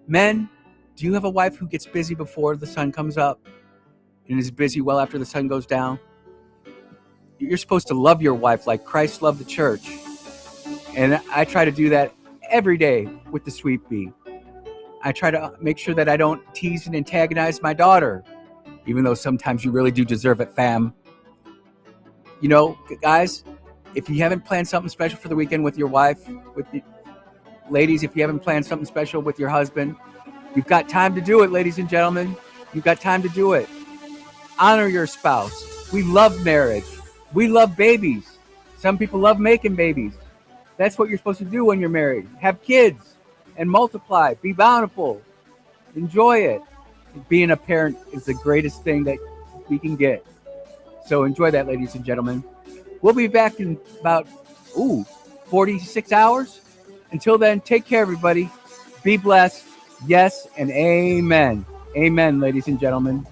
Men, do you have a wife who gets busy before the sun comes up and is busy well after the sun goes down? You're supposed to love your wife like Christ loved the church. And I try to do that every day with the sweet bee. I try to make sure that I don't tease and antagonize my daughter, even though sometimes you really do deserve it, fam. Guys, if you haven't planned something special for the weekend with your wife, ladies, if you haven't planned something special with your husband, you've got time to do it, ladies and gentlemen. You've got time to do it. Honor your spouse. We love marriage. We love babies. Some people love making babies. That's what you're supposed to do when you're married. Have kids and multiply. Be bountiful. Enjoy it. Being a parent is the greatest thing that we can get. So enjoy that, ladies and gentlemen. We'll be back in about 46 hours. Until then, take care, everybody. Be blessed. Yes, and amen. Amen, ladies and gentlemen.